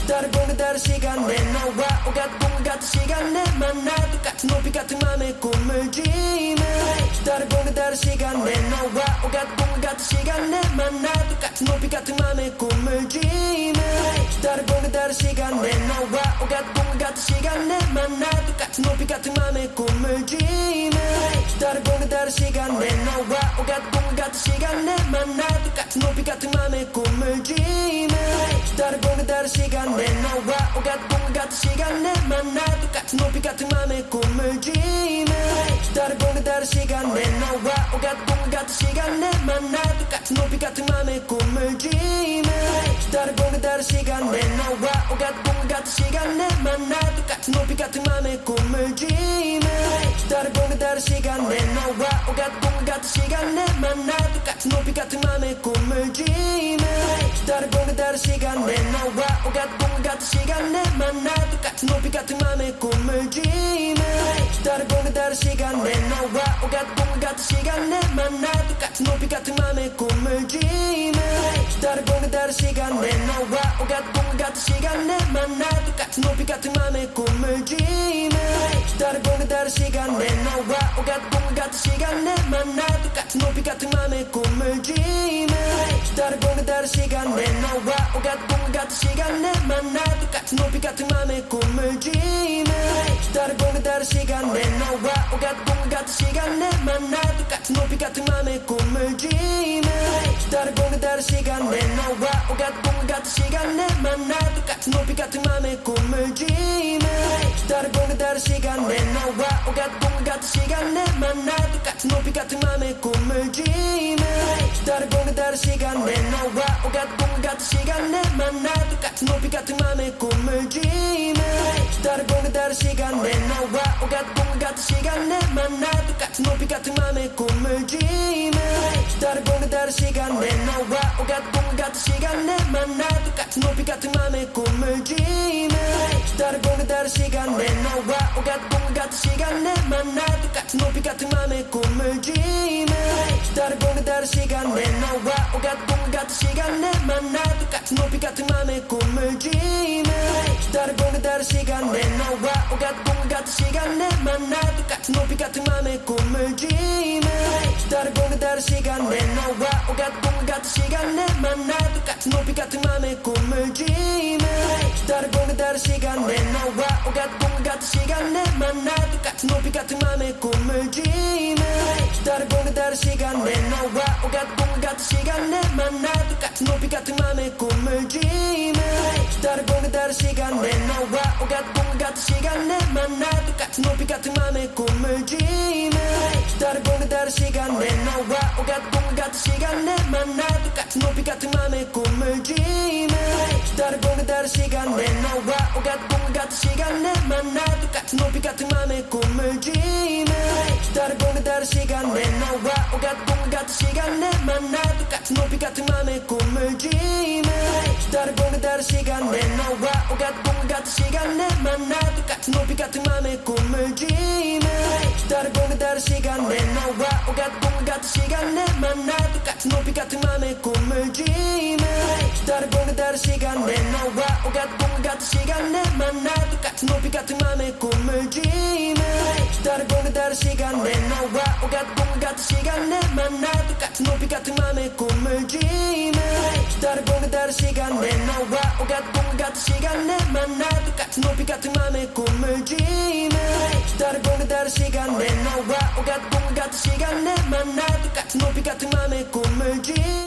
다른 공간 다른 시간 내 너와 오가는 꿈 같은 시간 내 만나 똑같은 높이 같은 맘에 꿈을 dreaming 다른 공간 다른 시간 내 너와 오가는 꿈 같은 시간 내 만나 똑같은 높이 같은 맘에 꿈을 dreaming 다른 공간 다른 시간 내 너와 오가는 꿈 같은 시간 내 만나 똑같은 높이 같은 맘에 꿈을 dreaming 다른 공간 다른 시간 내 너와 오가는 꿈 같은 시간 내 만나 똑같은 높이 같은 맘에 꿈을 dreaming 다른 공간 다른 시간 내 너와 오가는 꿈 같은 시간 내 만나 똑같은 높이 같은 맘에 꿈을 dreaming 다른 공간 다른 시간 내 너와 오가는 꿈 같은 시간 내 만나 똑같은 높이 같은 맘에 꿈을 dreaming 다른 공간 다른 시간 내 너와 오가는 꿈 같은 시간 내 만나 똑같은 높이 같은 맘에 꿈을 dreaming 다른 공간 다른 시간 내 너와 오가는 꿈 같은 시간 내 만나 똑같은 높이 같은 맘에 꿈을 dreaming 다른 공간 다른 시간 내 너와 오가는 꿈 같은 시간 내 만나 똑같은 높이 같은 맘에 꿈을 dreaming 다른 공간 다른 시간 내 너와 오가는 꿈 같은 시간 내 만나 똑같은 높이 같은 맘에 꿈을 dreaming 다른 공간 다른 시간 내 너와 오가는 꿈 같은 시간 내 만나 똑같은 높이 같은 맘에 꿈을 dreaming 다른 공간 다른 시간 내 너와 오가는 꿈 같은 시간 내 만나 똑같은 높이 같은 맘에 꿈을 dreaming 다른 공간 다른 시간 내 너와 오가는 꿈 같은 시간 내 만나 똑같은 높이 같은 맘에 꿈을 dreaming 다른 공간 다른 시간 내 너와 오가는 꿈 같은 시간 내 만나 똑같은 높이 같은 맘에 꿈을 dreaming 다른 공간 다른 시간 내 너와 오가는 꿈 같은 시간 내 만나 똑같은 높이 같은 맘에 꿈을 dreaming 다른 공간 다른 시간 내 너와 오가는 꿈 같은 시간 내 만나 똑같은 높이 같은 맘에 꿈을 dreaming 다른 공간 다른 시간 내 너와 오가는 꿈 같은 시간 내 만나 똑같은 높이 같은 맘에 꿈을 dreaming 다른 공간 다른 시간 내 너와 오가는 꿈 같은 시간 내 만나 똑같은 높이 같은 맘에 꿈을 dreaming 다른 공간 다른 시간 내 너와 오가는 꿈 같은 시간 내 만나 똑같은 높이 같은 맘에 꿈을 dreaming 다른 공간 다른 시간 내 너와 오가는 꿈 같은 시간 내 만나 똑같은 높이 같은 맘에 꿈을 dreaming 다른 공간 다른 시간 내 너와 오가는 꿈 같은 시간 내 만나 똑같은 높이 같은 맘에 꿈을 dreaming 다른 공간 다른 시간 내 너와 오가는 꿈 같은 시간 내 만나 똑같은 높이 같은 맘에 꿈을 dreaming 다른 공간 다른 시간 내 너와 오가는 꿈 같은 시간 내 만나 똑같은 높이 같은 맘에 꿈을 dreaming 다른 공간 다른 시간 내 너와 오가는 꿈 같은 시간 내 만나 똑같은 높이 같은 맘에 꿈을 dreaming 다른 공간 다른 시간 내 너와 오가는 꿈 같은 시간 내 만나 똑같은 높이 같은 맘에 꿈을 dreaming 다른 공간 다른 시간 내 너와 오가는 꿈 같은 시간 내 만나 똑같은 높이 같은 맘에 꿈을 dreaming 다른 공간 다른 시간 내 너와 오가는 꿈 같은 시간 내 만나 똑같은 높이 같은 맘에 꿈을 dreaming 다른 공간 다른 시간 내 너와 오가는 꿈 같은 시간 내 만나 똑같은 높이 같은 맘에 꿈을 dreaming 다른 공간 다른 시간 내 너와 오가는 꿈 같은 시간 내 만나 똑같은 높이 같은 맘에 꿈을 dreaming 다르고 다른 시간에 너와 오가는 꿈 같은 시간에 만나 똑같은 높이 같은 맘에 꿈을 dreaming 다르고 다른 시간에 너와 오가는 꿈 같은 시간에 만나 똑같은 높이 같은 맘에 꿈을 dreaming 다르고 다른 시간에 너와 오가는 꿈 같은 시간에 만나 똑같은 높이 같은 맘에 꿈을 dreaming 다르고 다른 시간에 너와 오가는 꿈 같은 시간에 만나 똑같은 높이 같은 맘에 꿈을 dreaming 다르고 다른 시간에 너와 오가는 꿈 같은 시간에 만나 똑같은 높이 같은 맘에 꿈을 dreaming 다르고 다른 시간에 너와 오가는 꿈 같은 시간에 만나 똑같은 높이 같은 맘에 꿈